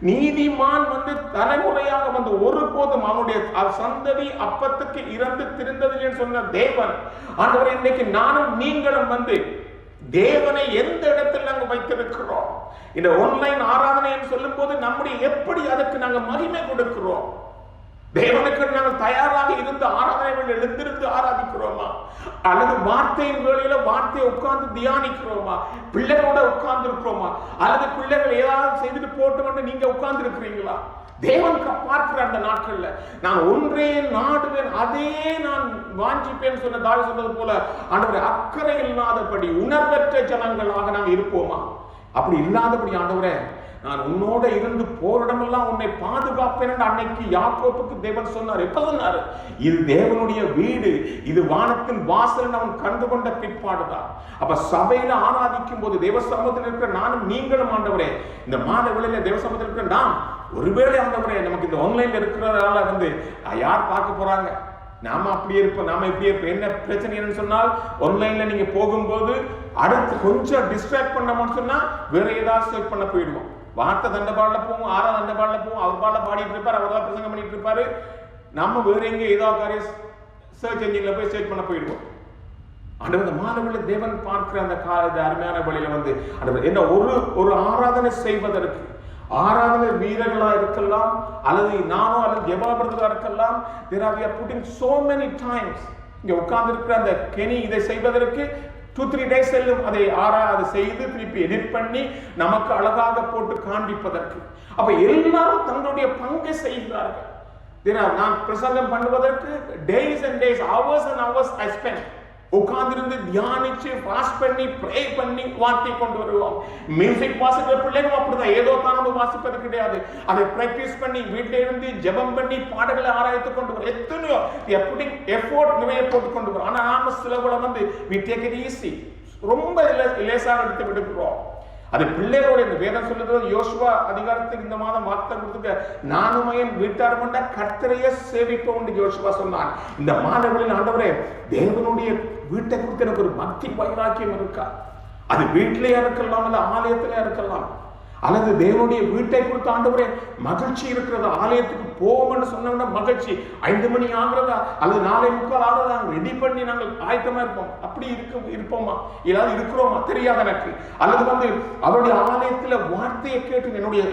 நீதிமான் வந்து தலைமுறையாக வந்து ஒருபோதும் அவனுடைய சந்ததி அப்பத்துக்கு இறந்து திருந்தது சொன்ன தேவன். ஆண்டவரே, இன்னைக்கு நானும் நீங்களும் வந்து தேவனை எந்த இடத்தில் நாங்கள் வைத்திருக்கிறோம்? இந்த ஆன்லைன் ஆராதனை சொல்லும் போது நம்முடைய எப்படி அதுக்கு நாங்கள் மகிமை கொடுக்கிறோம்? தேவனுக்கு நாங்கள் தயாராக இருந்து ஆராதனைகள் எழுந்திருந்து ஆராதிக்கிறோமா? அல்லது வார்த்தையின் வேளையில வார்த்தையை உட்கார்ந்து தியானிக்கிறோமா? பிள்ளைகளோட உட்கார்ந்து இருக்கிறோமா? அல்லது பிள்ளைகள் ஏதாவது செய்துட்டு போட்டு நீங்க உட்கார்ந்து இருக்கிறீங்களா? தேவன் பார்க்கிற அந்த நாட்கள்ல நான் ஒன்றே நாடுவேன், அதே நான் வாஞ்சிப்பேன் சொன்ன தாவீது சொன்னது போல ஆண்டவரே, அக்கறை இல்லாதபடி உணர்வற்ற ஜனங்களாக நாங்கள் இருப்போமா? அப்படி இல்லாதபடி ஆண்டவரே, நான் உன்னோட இருந்து போரிடமெல்லாம் உன்னை பாதுகாப்பேன் என்று அன்னைக்கு யாக்கோபுக்கு தேவன் சொன்னார். எப்ப சொன்னார்? இது தேவனுடைய வீடு, இது வானத்தின் வாசல் அவன் கண்டு கொண்ட பிற்பாடுதான். அப்ப சபையில ஆராதிக்கும் போது தேவ சமூகத்தில் இருக்கிற நானும் நீங்களும் ஆண்டவரே, இந்த மாத வேளையில தேவ சமூகத்தில் இருக்கிற நாம் ஒருவேளை ஆண்டவரே நமக்கு இந்த ஆன்லைன்ல இருக்கிறதால வந்து யார் பார்க்க போறாங்க, நாம அப்படியே இருப்போம், நாம இப்படியே இருப்போம். என்ன பிரச்சனை என்னன்னு சொன்னால், ஆன்லைன்ல நீங்க போகும்போது அடுத்து கொஞ்சம் டிஸ்ட்ராக்ட் பண்ணோம்னு சொன்னா வேற ஏதாவது செலக்ட் பண்ண போயிடுவோம். வார்த்தை தண்டபாடல போவோம், ஆறாம் தண்டபாடல போவோம், அவர் பாடல பாடிட்டு இருப்பார், அவர் தான் பிரசங்கம் பண்ணிட்டு இருப்பாரு. நம்ம வேற எங்க ஏதாவது காரியம் சர்ச் என்ஜின்ல போய் சர்ச் பண்ண போயிடுவோம். ஆண்டவர் இந்த மாதவில தேவன் பார்க்கிற அந்த அருமையான வழியில வந்து என்ன ஒரு ஆராதனை செய்வதற்கு, ஆராதனை வீரர்களா இருக்கலாம், அல்லது நானோ அல்லது ஜெபாபரதா இருக்கலாம், there are we are putting so many times இங்க உட்கார்ந்து இருக்கிற அந்த கெனி இதை செய்வதற்கு 2-3 days செல்லும். அதை அதை செய்து திருப்பி எடிட் பண்ணி நமக்கு அழகாக போட்டு காண்பிப்பதற்கு. அப்ப எல்லாரும் தங்களுடைய பங்கை செய்கிறார்கள். நான் பிரசங்கம் பண்ணுவதற்கு days and days, hours and hours I spend. உட்கார்ந்திருந்து தியானிச்சு பாஸ் பண்ணி ப்ரே பண்ணி வார்த்தை கொண்டு வருவோம். மியூசிக் வாசிக்கிற பிள்ளைகளும் அப்படிதான், ஏதோ தான் வாசிப்பது கிடையாது. அதை பிராக்டிஸ் பண்ணி வீட்டில இருந்து ஜெபம் பண்ணி பாடல்களை ஆராய்த்து கொண்டு வரும். எத்தனையோ எஃபோர்ட் நிறைய போட்டு கொண்டு வரும். ஆனா நாம சிலவுல வந்து we take it easy, ரொம்ப லேசாக எடுத்து விடுக்கிறோம். அது பிள்ளைகளோட இந்த வேதம் சொல்லுறது, யோசுவா அதிகாரத்துக்கு இந்த மாதம் வார்த்தை கொடுத்துக்க, நானும் என் வீட்டார் கொண்ட கர்த்தரையே சேவிப்போம் என்று யோசுவா சொன்னான். இந்த மாதங்களில் ஆண்டவரே, தேவனுடைய வீட்டை குறித்து எனக்கு ஒரு பக்தி வைராக்கியம் இருக்கா? அது வீட்டிலேயே இருக்கலாம், அல்ல ஆலயத்திலே இருக்கலாம், அல்லது தேவனுடைய வீட்டை குறித்து ஆண்டவரே மகிழ்ச்சி இருக்கிறதா? ஆலயத்துக்கு போவோம்னு சொன்ன மகிழ்ச்சி 5 மணி ஆகிறதா அல்லது 4:45 ஆகிறதா ரெடி பண்ணி நாங்கள் ஆயத்தமா இருப்போம். அப்படி இருப்போமா? ஏதாவது இருக்கிறோமா தெரியாது எனக்கு. அல்லது வந்து அவருடைய ஆலயத்துல வார்த்தையை கேட்டு என்னுடைய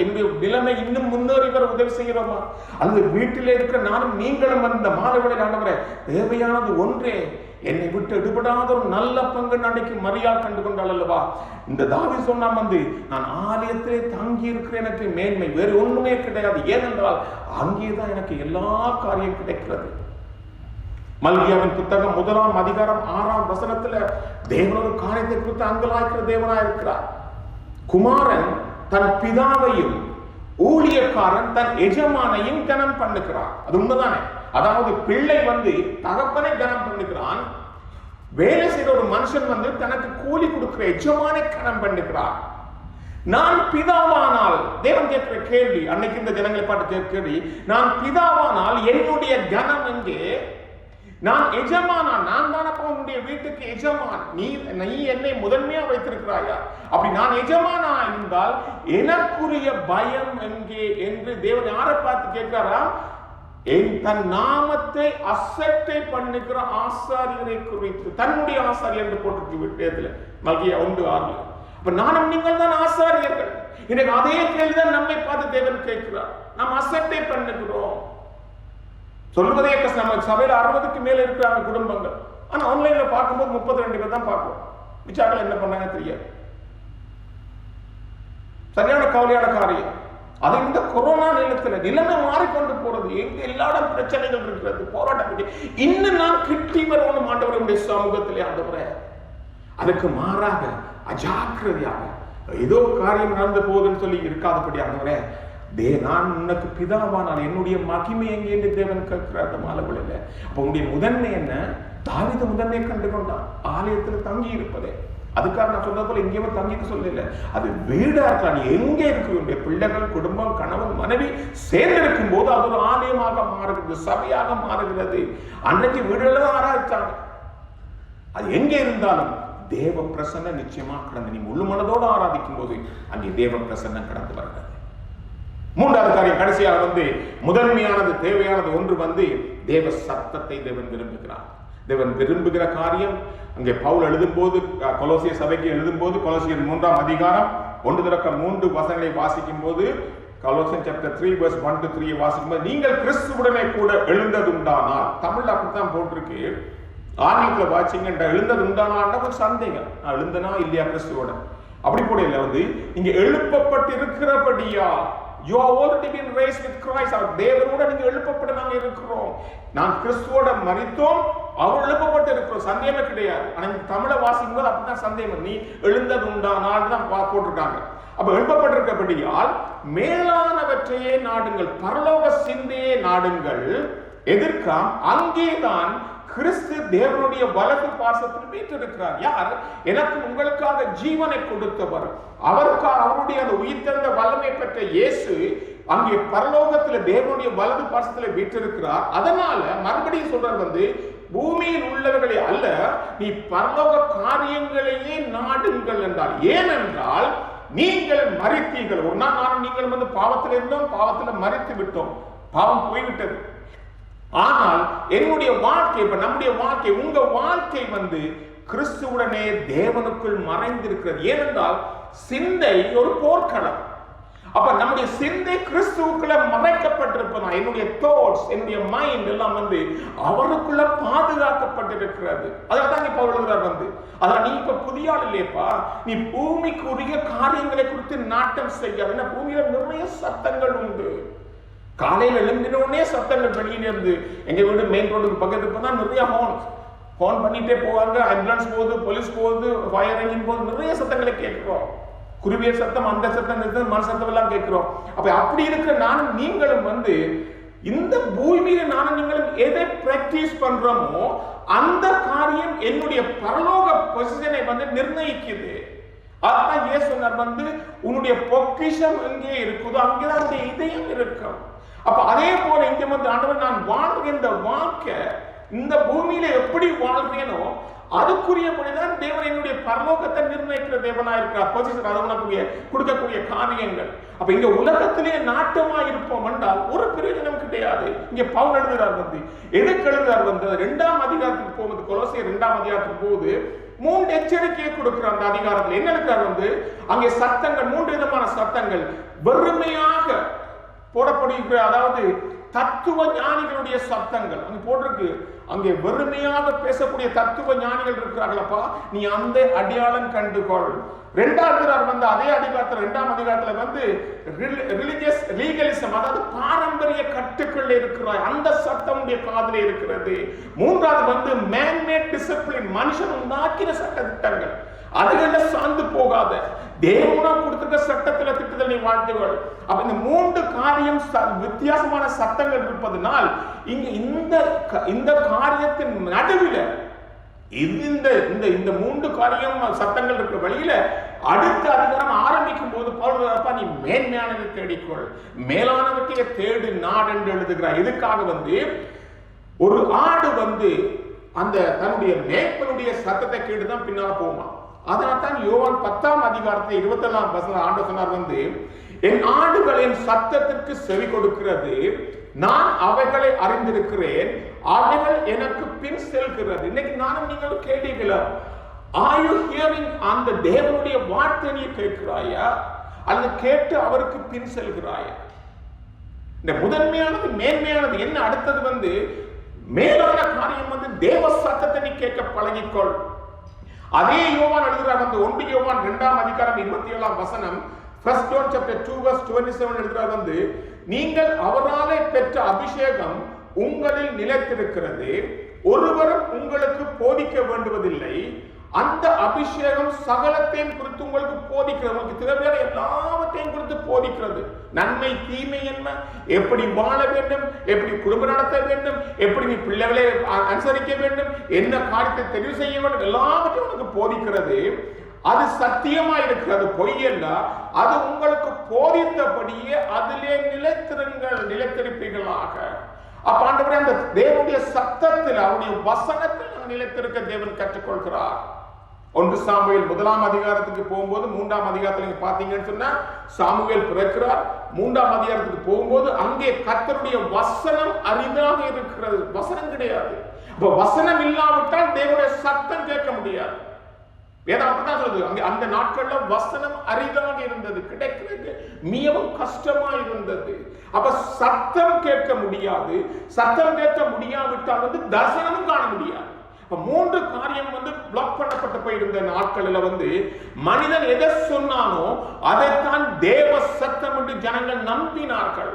நிலைமை இன்னும் முன்னேறி வர உதவி செய்கிறோமா? அல்லது வீட்டிலே இருக்கிற நானும் நீங்களும் அந்த மாதவிடையில் ஆண்டவரே, தேவையானது ஒன்றே, என்னை விட்டு எடுபடாத ஒரு நல்ல பங்கு அன்றைக்கு மரியாள் கண்டு கொண்டாள் அல்லவா? இந்த தாவீது சொன்னான் வந்து, நான் ஆலயத்திலே தங்கி இருக்கிறேன், எனக்கு மேன்மை வேறு ஒண்ணுமே கிடையாது. ஏனென்றால் அங்கேதான் எனக்கு எல்லா காரியம் கிடைக்கிறது. மல்கியாவின் புத்தகம் 1ஆம் அதிகாரம் 6ஆம் வசனத்துல தேவன் ஒரு காரியத்தை குறித்து அங்கலாய்க்கிற தேவனா இருக்கிறார். குமாரன் தன் பிதாவையும் ஊழியக்காரன் தன் எஜமானையும் கனம் பண்ணுகிறான். அது உண்மைதானே? அதாவது பிள்ளை வந்து தகப்பனை கனம் பண்ணுகிறான், வேலை செய்யற ஒரு மனுஷன் வந்து தனக்கு கூலி கொடுக்கிற எஜமானை கனம் பண்ணுகிறான். நான் பிதாவானால், தேவன் கேட்கிற கேள்வி, அன்னைக்கு இந்த ஜனங்களை பாட்டு கேள்வி, நான் பிதாவானால் என்னுடைய கனம் எங்கே? நான் எஜமானா, நான் தான் அப்ப உன்னுடைய வீட்டுக்கு எஜமான், நீ என்னை முதன்மையா வைத்திருக்கிறாயா? அப்படி நான் எஜமானா இருந்தால் எனக்குரிய பயம் எங்கே என்று தேவன் யாரை பார்த்து கேட்கிறாரா? தன் நாமத்தை அசட்டை பண்ணுகிற ஆசாரியரை குறித்து, தன்னுடைய ஆசாரியர் என்று போட்டிருக்கு மல்கியா 1:6. அப்ப நானும் நீங்கள் தான் ஆசாரியர்கள். எனக்கு அதே கேள்விதான் நம்மை பார்த்து தேவன் கேட்கிறார். நாம் அசட்டை பண்ணுகிறோம். சொல்வதே நம்ம சபையில 60க்கு மேல இருக்கிறாங்க குடும்பங்கள். ஆனா ஆன்லைன்ல பார்க்கும்போது 32 பேர் தான் பார்க்கிறோம். மிச்சாக்கள் என்ன பண்ணாங்க தெரியாது. சரியான கவலையான காரியம். அது இந்த கொரோனா நேரத்துல நிலைமை மாறிக்கொண்டு போறது, எங்க எல்லா இடம் பிரச்சனைகள் இருக்கிறது, போராட்டம். இன்னும் நான் கிட்டி வரணும் ஆண்டவருடைய சமூகத்திலே ஆண்டவரே. அதுக்கு மாறாக அஜாக்கிரதையாக ஏதோ காரியம் நடந்து போகுதுன்னு சொல்லி இருக்காதபடி ஆண்டவரே, நான் உனக்கு பிதாவானால் என்னுடைய மகிமை எங்கே என்று தேவன் கேட்கிறார் அந்த மாலைகளில். அப்ப உன்னுடைய முதன்மை என்ன? தாவீது முதன்மை கண்டு கொண்டான், ஆலயத்தில் தங்கி இருப்பதே. அதுக்காக நான் சொன்னது போல எங்கேயுமே தங்கிட்டு சொல்லல, அது வீடா இருக்கலாம். நீ எங்கே இருக்கு, பிள்ளைகள், குடும்பம், கணவன், மனைவி சேர்ந்திருக்கும் போது அது ஒரு ஆலயமாக மாறுகிறது, சபையாக மாறுகிறது. அன்றைக்கு வீடுல தான் ஆராய்ச்சாங்க. அது எங்கே இருந்தாலும் தேவ பிரசன்னம் நிச்சயமா கடந்து, நீ முழு மனதோடு ஆராதிக்கும் போது அங்கே தேவ பிரசன்னம் கடந்து வருகிறது. 3வது காரியம், கடைசியாக வந்து முதன்மையானது, தேவையானது ஒன்று வந்து தேவ சத்தத்தை தேவன் விரும்புகிறார். தேவன் விரும்புகிற காரியம் அங்கே பவுல் எழுதும் போது, கொலோசிய சபைக்கு எழுதும் போது, கொலோசியர் 3ஆம் அதிகாரம் 1-3 வசனங்களை வாசிக்கும் போது, கொலோசியன் சாப்டர் 3 verse 1-3 வாசிக்கும் போது, நீங்கள் கிறிஸ்துவுடனே கூட எழுந்ததுண்டானால், தமிழ்ல அப்படித்தான் போட்டிருக்கு, ஆங்கிலத்துல வாசிங்க, எழுந்தது உண்டானா ஒரு சந்தேகம், நான் எழுந்தனா இல்லையா கிறிஸ்துவோட, அப்படி கூட இல்லை. வந்து நீங்க எழுப்பப்பட்டு இருக்கிறபடியா, you are already been raised with Christ. தேவனோட நீங்க எழுப்பப்பட்டு நாங்க இருக்கிறோம். நான் கிறிஸ்துவோட மரித்தோம், அவர் எழுப்பப்பட்டு இருக்கிறோம், சந்தேகமே கிடையாது. ஆனா தமிழ வாசிக்கும் போது அப்படிதான் சந்தேகம், நீ எழுந்தது உண்டானால் தான் போட்டிருக்காங்க. அப்ப எழுப்பப்பட்டிருக்கபடியால் மேலானவற்றையே நாடுங்கள், பரலோக சிந்தையே நாடுங்கள். எதற்காம்? அங்கேதான் கிறிஸ்து தேவனுடைய வலது பாசத்தில் வீற்றிருக்கிறார். யார்? எனக்கு உங்களுக்காக ஜீவனை கொடுத்தவர், அவருடைய அந்த உயிர்த்தெழுந்த வல்லமை பெற்ற இயேசு அங்கே பரலோகத்தில் தேவனுடைய வலது பாசத்தில் வீற்றிருக்கிறார். அதனால மறுபடியும் சொல்றார் வந்து, பூமியில் உள்ளவர்களை அல்ல, நீ பரலோக காரியங்களையே நாடுங்கள் என்றால். ஏனென்றால் நீங்கள் மரித்தீர்கள். ஒரு நாள் நானும் நீங்கள் வந்து பாவத்தில் இருந்தோம், பாவத்தில் மரித்து விட்டோம், பாவம் போய்விட்டது. ஆனால் என்னுடைய வாழ்க்கை, இப்ப நம்முடைய வாழ்க்கை, உங்க வாழ்க்கை வந்து கிறிஸ்துவுடனே தேவனுக்குள் மறைந்திருக்கிறது. ஏனென்றால் சிந்தை ஒரு போர்க்களம். அப்ப நம்முடைய சிந்தை கிறிஸ்துவுக்குள்ள மறைக்கப்பட்டிருப்பா. என்னுடைய தாட்ஸ், என்னுடைய மைண்ட் எல்லாம் அவருக்குள்ள பாதுகாக்கப்பட்டிருக்கிறது. அதான் இப்ப எழுதுறார் அதான் நீ இப்ப புதிய ஆள் இல்லையப்பா, நீ பூமிக்குரிய காரியங்களை குறித்து நாட்டம் செய்யாது. ஏன்னா பூமியில நிறைய சத்தங்கள் உண்டு. காலையில எழுந்தினோடனே சத்தங்கள் வெளியில இருந்து, எங்க வீடு மெயின் ரோடுக்கு பக்கத்துக்கு போனா நிறைய ஹோன் பண்ணிட்டே போவாங்க. ஆம்புலன்ஸ் போகுது, போலீஸ் போகுது, ஃபயர் என்ஜின் போகுது, நிறைய சத்தங்களை கேட்கிறோம். குருவியர் சத்தம், அந்த சத்தம், மண் சத்தம் எல்லாம் கேட்கிறோம். அப்ப அப்படி இருக்கிற நானும் நீங்களும் இந்த பூமியில நானும் நீங்களும் எதை பிராக்டிஸ் பண்றோமோ அந்த காரியம் என்னுடைய பரலோக பொசிஷனை நிர்ணயிக்குது. அதான் இயேசு சொன்னார், உன்னுடைய பொக்கிஷம் எங்கே இருக்குதோ அங்கேதான் உன்னுடைய இதயம் இருக்கும். அப்ப அதே போல இங்க ஆண்டவர், நான் வாழ்கின்ற வாழ்க்கை இந்த பூமியில எப்படி வாழ்றேனோ அதுக்குரியபடிதான் தேவன் என்னுடைய பரலோகத்தை நிர்ணயிக்கிற தேவனா இருக்கிறார். பொசிஷன் அது கொடுக்கக்கூடிய காரியங்கள். அப்ப இங்க உலகத்திலே நாட்டமா இருப்போம் என்றால் ஒரு பிரயோஜனம் கிடையாது. இங்க பவுல் எழுதுகிறார் எதுக்கு எழுதுகிறார் 2ஆம் அதிகாரத்துக்கு போகுது, கொலோசியர் 2ஆம் அதிகாரத்துக்கு போகுது 3 எச்சரிக்கையை கொடுக்கிறார். அந்த அதிகாரத்தில் என்ன இருக்கிறார் அங்கே சத்தங்கள், 3 விதமான சத்தங்கள் வெறுமையாக போடப்படுகிற, அதாவது தத்துவ ஞானிகளுடைய சத்தங்கள் அங்க போட்டிருக்கு. அங்கே வெறுமையாக பேசக்கூடிய தத்துவ ஞானிகள் இருக்கிறார்களப்பா, நீ அந்த அடையாளம் கண்டுகொள். 2வது அதே அதிகாரத்தில் 2ஆம் அதிகாரத்தில் ரிலிஜியஸ் லீகலிசம், அதாவது பாரம்பரிய கட்டுக்கள் இருக்கிறாய், அந்த சத்தம் காதிலே இருக்கிறது. 3வது மேன்மேட் டிசிப்ளின், மனுஷன் உண்டாக்கின சட்ட திட்டங்கள், அதுல சார்ந்து போகாத தேவனா கொடுத்திருக்க சட்டத்துல திட்டத்தில் நீ வாழ்த்துகள். அப்ப இந்த 3 காரியம் வித்தியாசமான சத்தங்கள் இருப்பதனால் இங்க இந்த காரியத்தின் நடுவில் இந்த 3 காரியம் சத்தங்கள் இருக்கிற வழியில அடுத்த அதிகாரம் ஆரம்பிக்கும் போது பவுல், நீ மேன்மையானதை தேடிக்கொள், மேலானவற்றை தேடு நாடு என்று எழுதுகிறார். இதுக்காக ஒரு ஆடு அந்த தன்னுடைய மேய்ப்பனுடைய சத்தத்தை கேட்டுதான் பின்னால போமா. அதனால்தான் யோவான் 10ஆம் அதிகாரத்தில் 27ஆம் வசனம் ஆண்டு சொன்னார், என் ஆடுகளின் சத்தத்திற்கு செவி கொடுக்கிறது, நான் அவைகளை அறிந்திருக்கிறேன், அவைகள் எனக்கு பின் செல்கிறது. இன்னைக்கு நானும் நீங்கள் கேட்டீங்களா, are you hearing? அந்த தேவனுடைய வார்த்தை நீ கேட்கிறாயா அல்லது கேட்டு அவருக்கு பின் செல்கிறாயா? இந்த முதன்மையானது மேன்மையானது என்ன? அடுத்தது மேலான காரியம் தேவ சத்தத்தை நீ கேட்க பழகிக்கொள். அதே யோவான் எழுதுகிறார் 1 யோவான் 2ஆம் அதிகாரம் 27ஆம் வசனம், 1 John chapter 2 verse 27 எழுதுகிறார், நீங்கள் அவராலே பெற்ற அபிஷேகம் உங்களில் நிலைத்திருக்கிறது, ஒருவரும் உங்களுக்கு போதிக்க வேண்டுவதில்லை, அந்த அபிஷேகம் சகலத்தையும் குறித்து உங்களுக்கு போதிக்கிறது, உங்களுக்கு தேவையான எல்லாவற்றையும் குறித்து போதிக்கிறது. நன்மை தீமை என்ன, எப்படி வாழ வேண்டும், எப்படி குடும்பம் நடத்த வேண்டும், எப்படி நீ பிள்ளைகளை அனுசரிக்க வேண்டும், என்ன காரியத்தை தெரிவு செய்ய வேண்டும், எல்லாவற்றையும் உங்களுக்கு போதிக்கிறது. அது சத்தியமா இருக்கிறது, பொய்யல்ல. அது உங்களுக்கு போதித்தபடியே அதிலே நிலைத்திருப்பீர்களாக. அப்ப ஆண்டவரே, அந்த தேவனுடைய சத்தத்தில், அவருடைய வசனத்தில் நிலைத்திருக்க தேவன் கற்றுக்கொள்கிறார். 1 சாமுவேல் 1ஆம் அதிகாரத்துக்கு போகும்போது 3ஆம் அதிகாரத்தில் நீங்க பாத்தீங்கன்னு சொன்னா சாமுவேல் பிறக்கிறார். 3ஆம் அதிகாரத்துக்கு போகும்போது அங்கே கர்த்தருடைய வசனம் அரிதாக இருக்கிறது, வசனம் கிடையாது. அப்ப வசனம் இல்லாவிட்டால் தேவனுடைய சத்தம் கேட்க முடியாது. வேதம் அப்படிதான் சொல்லுது. அங்கே அந்த நாட்கள்ல வசனம் அரிதாக இருந்தது, கிடைக்கிறது மிகவும் கஷ்டமா இருந்தது. அப்ப சத்தம் கேட்க முடியாது. சத்தம் கேட்க முடியாவிட்டால் தரிசனமும் காண முடியாது. 3 காரியம் பிளாக் பண்ணப்பட்டு போயிருந்த நாட்களில் மனிதன் எதை சொன்னானோ அதைத்தான் தேவ சத்தம் என்று ஜனங்கள் நம்பினார்கள்.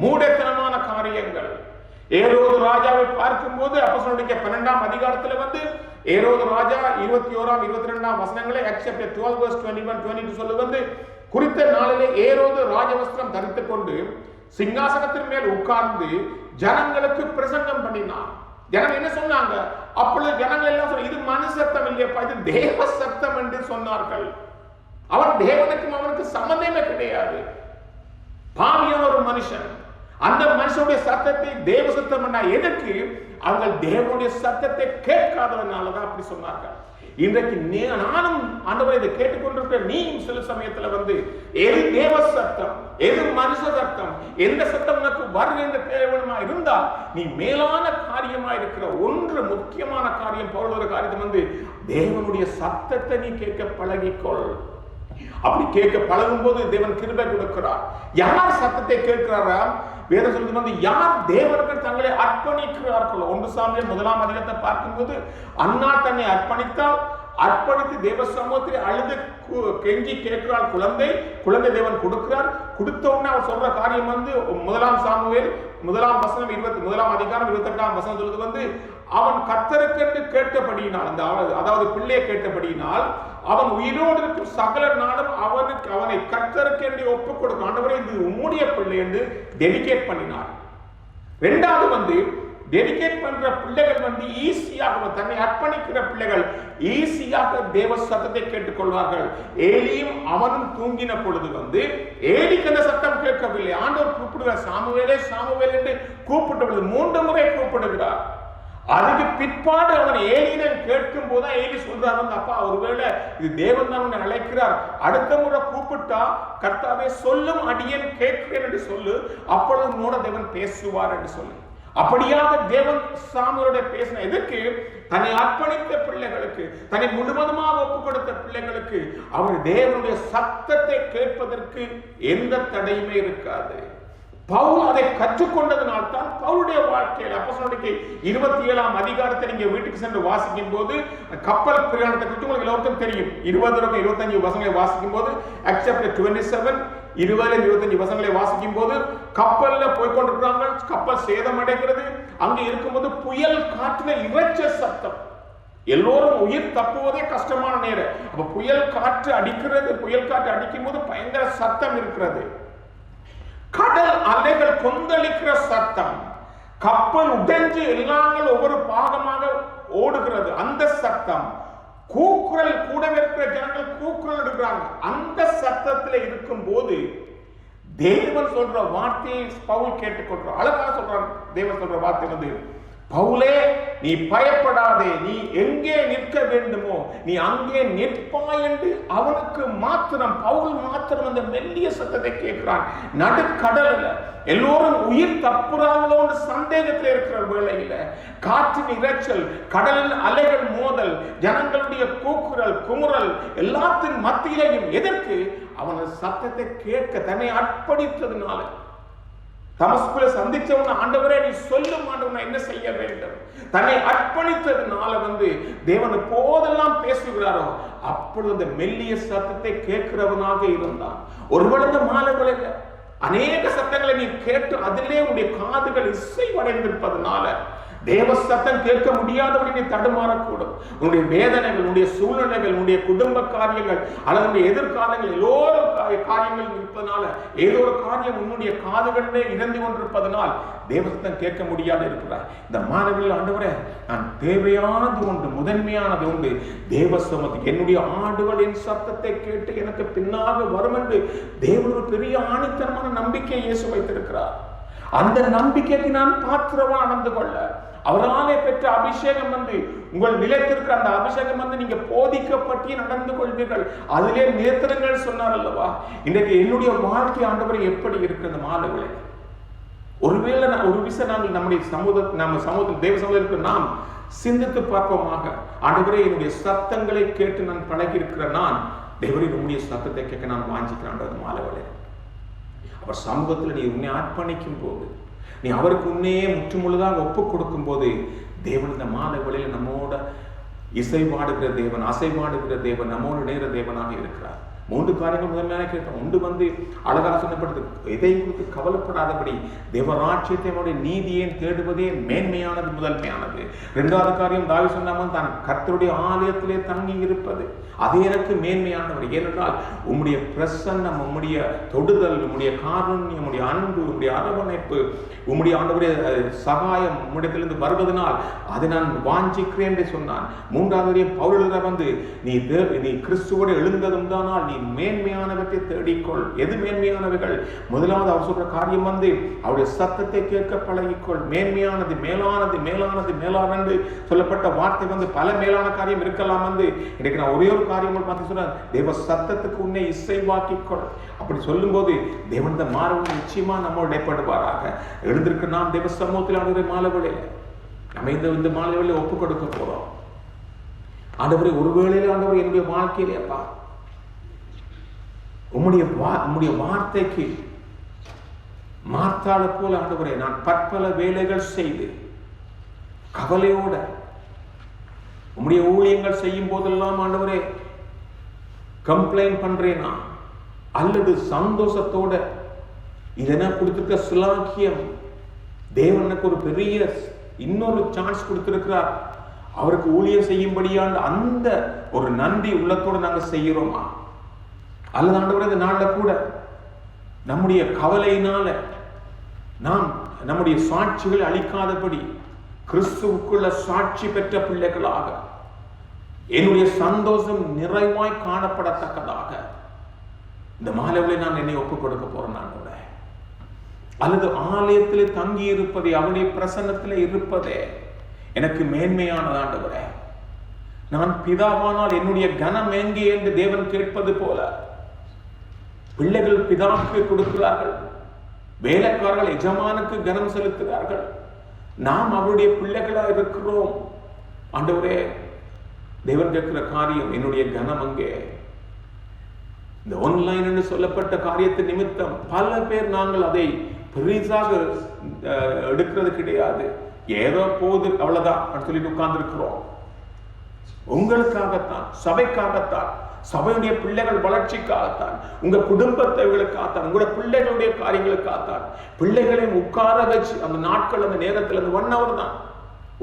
மூடத்தனமான காரியங்கள். ஏரோது ராஜாவை பார்க்கும்போது அப்போஸ்தலர்களுடைய 12ஆம் அதிகாரத்தில் ஏரோது ராஜா 21ஆம் 22ஆம் வசனங்களை எக்ஸப்ட் 12 verse 21 22 சொல்லுவது, குறித்த நாளிலே ஏரோது ராஜவஸ்திரம் தரித்துக் கொண்டு சிங்காசனத்தின் மேல் உட்கார்ந்து ஜனங்களுக்கு பிரசங்கம் பண்ணினார். ஜனங்கள் என்ன சொன்னாங்க? அப்பொழுது ஜனங்கள் எல்லாம் சொல்ல, இது மனு சத்தம் இல்லையப்பா, இது தேவ சத்தம் என்று சொன்னார்கள். அவன் தேவனுக்கும் அவனுக்கு சம்பந்தமே கிடையாது. பாவியான ஒரு மனுஷன். அந்த மனுஷனுடைய சத்தத்தை தேவ சத்தம் எதற்கு? அவங்க தேவனுடைய சத்தத்தை கேட்காததுனாலதான் அப்படி சொன்னார்கள். இன்றைக்கு நானும் ஆண்டவரை இதை கேட்டுக்கொண்டிருக்கிற நீயும் சில சமயத்துல எது தேவ சத்தம், எது மனுஷ சத்தம், எந்த சத்தம் உனக்கு வருகின்ற தேவையா இருந்தால் நீ மேலான காரியமா இருக்கிற ஒன்று முக்கியமான காரியம் பவுல் ஒரு காரியத்தை தேவனுடைய சத்தத்தை நீ கேட்க பழகிக்கொள். அப்படி கேட்க பழகும் போது தேவன் கிருபை கொடுக்கிறார். யார் சத்தத்தை கேட்கிறாரா? வேதம் சொல்றது யார் தேவனுக்கு தங்களை அர்ப்பணிக்கிறார்களோ. 1 சாமுவேல் 1ஆம் அதிகாரத்தை பார்க்கும்போது அன்னாள் தன்னை அர்ப்பணித்தால், அர்ப்பணித்து தேவ சமூகத்தில் அழுது கெஞ்சி கேட்கிறாள் குழந்தை தேவன் கொடுக்கிறார். கொடுத்த உடனே அவர் சொல்ற காரியம் 1ஆம் சாமுவேல் 1ஆம் வசனம் 1ஆம் அதிகாரம் 28ஆம் வசனம் சொல்றது அவன் கர்த்தருக்கென்று கேட்டபடியினால், அதாவது பிள்ளையை கேட்டபடியினால் அவன் உயிரோடு இருக்கும் சகல நாளும் அவனை கர்த்தருக்கென்று ஒப்புக் கொடுக்கும். ஆண்டவரே இது உம்முடைய பிள்ளை என்று டெடிகேட் பண்ணினார். இரண்டாவது டெடிகேட் பண்ற பிள்ளைகள் ஈஸியாக தன்னை அர்ப்பணிக்கிற பிள்ளைகள் ஈஸியாக தேவ சத்தத்தை கேட்டுக்கொள்வார்கள். ஏலியும் அவனும் தூங்கின பொழுது ஏலிக்கு அந்த சத்தம் கேட்கவில்லை. ஆண்டவர் கூப்பிடுகிறார், சாமுவேலே சாமுவேல் என்று கூப்பிட்ட பொழுது 3 முறை கூப்பிடுகிறார். அதுக்கு பிற்பாடு அவன் ஏலியிடம் கேட்கும் போது ஏலி சொல்றாரு, அப்பா ஒருவேளை இது தேவன் தான் உன்னை அழைக்கிறார், அடுத்த முறை கூப்பிட்டா கர்த்தாவே சொல்லும் அடியேன் கேட்கிறேன் என்று சொல்லு, அப்பொழுது உன்னோட தேவன் பேசுவார் என்று சொல்லு. அப்படியாக தேவன் சாமுவேலோட பேசின எதற்கு? தன்னை அர்ப்பணித்த பிள்ளைகளுக்கு, தன்னை முழுவதுமாக ஒப்புக் கொடுத்த பிள்ளைகளுக்கு அவர் தேவனுடைய சத்தத்தை கேட்பதற்கு எந்த தடையுமே இருக்காது. பவுல் அதை கற்றுக்கொண்டதனால் தான் பவுலுடைய வாழ்க்கையில் அப்போஸ்தலர்களுடைய 27ஆம் அதிகாரத்தை நீங்க வீட்டுக்கு சென்று வாசிக்கும் போது கப்பல் பிரயாணத்தை குறித்து உங்களுக்கு எல்லாருக்கும் தெரியும். 20-25 வசனங்களை வாசிக்கும் போது Acts chapter 27 20-25 வசனங்களை வாசிக்கும் போது கப்பல்ல போய்கொண்டிருக்கிறாங்க, கப்பல் சேதமடைகிறது. அங்க இருக்கும்போது புயல் காற்றுல இரைச்ச சத்தம், எல்லோரும் உயிர் தப்புவதே கஷ்டமான நேரம். அப்ப புயல் காற்று அடிக்கிறது, புயல் காற்று அடிக்கும் போது பயங்கர சத்தம் இருக்கிறது. கடல் அலைகள் கொந்தளிக்கிற சத்தம், கப்பல் உடைஞ்சு எல்லாங்கள் ஒவ்வொரு பாகமாக ஓடுகிறது அந்த சத்தம், கூக்குரல், கூடவே இருக்கிற ஜனங்கள் கூக்குரல் எடுக்கிறாங்க. அந்த சத்தத்தில் இருக்கும் போது தேவன் சொல்ற வார்த்தையை பவுல் கேட்டுக்கொள்றான். அழகா சொல்றான். தேவன் சொல்ற வார்த்தை பவுலே நீ பயப்படாதே, நீ எங்கே நிற்க வேண்டுமோ நீ அங்கே நிற்பாய் என்று அவனுக்கு மாத்திரம், பவுல் மாத்திரம் அந்த மெல்லிய சத்தத்தை கேட்கிறான். நடுக்கடல்ல எல்லோரும் உயிர் தப்புறாங்களோன்னு சந்தேகத்தில் இருக்கிற வேளையில காற்றின் இரைச்சல், கடலின் அலைகள் மோதல், ஜனங்களுடைய கூக்குரல் குமுறல் எல்லாத்தின் மத்தியிலையும் எதற்கு? அவனது சத்தத்தை கேட்க தன்னை அர்ப்பணித்ததுனால. தமஸ்குல சந்திச்சவன ஆண்டவரே நீ சொல்லும் ஆண்டவரே என்ன செய்ய வேண்டும், தன்னை அர்ப்பணித்ததுனால தேவன் போதெல்லாம் பேசுகிறாரோ அப்பொழுது அந்த மெல்லிய சத்தத்தை கேட்கிறவனாக இருந்தான். ஒருவேளை இந்த மாலைகளில் அநேக சத்தங்களை நீ கேட்டு அதிலே உன்னுடைய காதுகள் இசைவடைந்திருப்பதனால தேவ சத்தம் கேட்க முடியாதபடி நீ தடுமாறக்கூடும். உன்னுடைய வேதனைகள், உன்னுடைய சூழ்நிலைகள், உன்னுடைய குடும்ப காரியங்கள் அல்லது உன்னுடைய எதிர்காலங்கள் எல்லோரும் காரியங்கள் இருப்பதனால ஏதோ ஒரு காரியம் உன்னுடைய காதுகளிலே இறந்து கொண்டிருப்பதனால் தேவ சத்தம் கேட்க முடியாது இருக்கிறார். இந்த மாணவர்கள் ஆண்டவரே நான் தேவையானது உண்டு, முதன்மையானது உண்டு, தேவ சமத்துக்கு என்னுடைய ஆடுகள் என் சத்தத்தை கேட்டு எனக்கு பின்னாக வரும் என்று தேவன் ஒரு பெரிய ஆணித்தரமான நம்பிக்கை இயேசு வைத்திருக்கிறார். அந்த நம்பிக்கைக்கு நான் பாத்திரமா நடந்து கொள்ள அவராலே பெற்ற அபிஷேகம் உங்கள் நிலைத்திருக்கிற அந்த அபிஷேகம் நீங்க போதிக்கப்பட்டு நடந்து கொள்வீர்கள், அதிலே நிலைத்திருங்கள் சொன்னார் அல்லவா. இன்றைக்கு என்னுடைய வாழ்க்கை ஆண்டவரை எப்படி இருக்கிற மாணவர்களே, ஒருவேளை ஒரு விஷயம் நாங்கள் நம்முடைய சமூகத்தில் தேவ சமூகத்திற்கு நாம் சிந்தித்து பார்ப்போமாக. ஆண்டவரே என்னுடைய சத்தங்களை கேட்டு நான் பழகி இருக்கிற நான் தேவரே உன்னுடைய சத்தத்தை கேட்க நான் வாஞ்சிக்கிறேன் மாணவர்களே. அவர் சமூகத்தில் நீ உன்னை அர்ப்பணிக்கும் போது, நீ அவருக்கு உன்னையே முற்றுமுழுதாக ஒப்புக் கொடுக்கும் போது தேவன் இந்த மாலை வேளையில் நம்மோட இசைபாடுகிற தேவன், அசைபாடுகிற தேவன், நம்மோடு நேர தேவனாக இருக்கிறார். 3 காரியங்கள் முதன்மையான கேட்டோம். ஒன்று அழகாக சொல்லப்படுது, எதை குறித்து கவலைப்படாதபடி தேவராட்சியத்தை அவருடைய நீதியை தேடுவதே மேன்மையானது, முதன்மையானது. 2வது காரியம் தாவீது சொன்னாமல் தான் கர்த்தருடைய ஆலயத்திலே தங்கி இருப்பது, அது எனக்கு மேன்மையானவர். ஏனென்றால் உம்முடைய பிரசன்னம், உம்முடைய தொடுதல், உம்முடைய காருண்யம், உம்முடைய அன்பு, உம்முடைய அரவணைப்பு, உம்முடைய ஆண்டவருடைய சகாயம் உம்முடையத்திலிருந்து வருவதனால் அதை நான் வாஞ்சிக்கிறேன் என்று சொன்னான். 3வது பவுல் நீ கிறிஸ்துவோடு எழுந்ததும் தானால் நீ நீ மேன்மையானவற்றை தேடிக்கொள். எது மேன்மையானவைகள்? முதலாவது அவர் சொல்ற காரியம் அவருடைய சத்தத்தை கேட்க பழகிக்கொள். மேன்மையானது, மேலானது, மேலானது, மேலானது சொல்லப்பட்ட வார்த்தை பல மேலான காரியம் இருக்கலாம். இன்னைக்கு நான் ஒரே ஒரு காரியம் பார்த்து சொல்றேன், தேவ சத்தத்துக்கு உன்னை இசைவாக்கிக்கொள். அப்படி சொல்லும் போது தேவன் இந்த மாறவன் நிச்சயமா நம்ம இடைப்படுவாராக. எழுந்திருக்கு நாம் தேவ சமூகத்தில் ஆண்டவரே மாலை வேளையில நம்ம இந்த மாலை வேளையில ஒப்பு கொடுக்க போறோம். ஆண்டவரே, ஒரு வேளையில ஆண்டவரே என்னுடைய வாழ்க்கையிலேப்பா உம்முடைய வார்த்தைக்கு மார்த்தாளை போல ஆண்டவரே நான் பற்பல வேலைகள் செய்து கவலையோட உம்முடைய ஊழியங்கள் செய்யும் போதெல்லாம் ஆண்டவரே கம்ப்ளைண்ட் பண்றேனா அல்லது சந்தோஷத்தோட இதென்ன கொடுத்திருக்க சிலாக்கியம், தேவனுக்கு ஒரு பெரிய இன்னொரு சான்ஸ் கொடுத்திருக்கிறார், அவருக்கு ஊழியம் செய்யும்படியான அந்த ஒரு நன்றி உள்ளத்தோடு நாங்கள் செய்கிறோமா? அல்லது ஆண்டவரே இந்த நாளில் கூட நம்முடைய கவலையினால நாம் நம்முடைய சாட்சிகள் அளிக்காதபடி கிறிஸ்துவுக்குள்ள சாட்சி பெற்ற பிள்ளைகளாக என்னுடைய சந்தோஷம் நிறைவாய் காணப்படத்தக்கதாக இந்த மாலைகளை நான் என்னை ஒப்புக் கொடுக்க போறேன். ஆண்டவரே, அல்லது ஆலயத்திலே தங்கி இருப்பதே, அவருடைய பிரசன்னத்திலே இருப்பதே எனக்கு மேன்மையானது. ஆண்டவரே, நான் பிதாவானால் என்னுடைய கனம் எங்கே என்று தேவன் கேட்பது போல பிள்ளைகள் பிதாவுக்கு கொடுக்கிறார்கள், வேலைக்காரர்கள் எஜமானுக்கு கனம் செலுத்துகிறார்கள். நாம் அவருடைய பிள்ளைகளா இருக்கிறோம். ஆண்டவரே, தேவன் கேட்கிற காரியம் என்னுடைய கனம் அங்கே. இந்த ஆன்லைன் என்று சொல்லப்பட்ட காரியத்தின் நிமித்தம் பல பேர் நாங்கள் அதை பெரிதாக எடுக்கிறது கிடையாது. ஏதோ போது அவ்வளவுதான் சொல்லிட்டு உட்கார்ந்து இருக்கிறோம். உங்களுக்காகத்தான், சபைக்காகத்தான், சபையுடைய பிள்ளைகள் வளர்ச்சிக்காகத்தான், உங்க குடும்பத்தைகளுக்காகத்தான், உங்களோட பிள்ளைகளுடைய காரியங்களுக்காகத்தான். பிள்ளைகளையும் உட்கார வச்சு அந்த நாட்கள், அந்த நேரத்தில், அந்த 1 hour தான்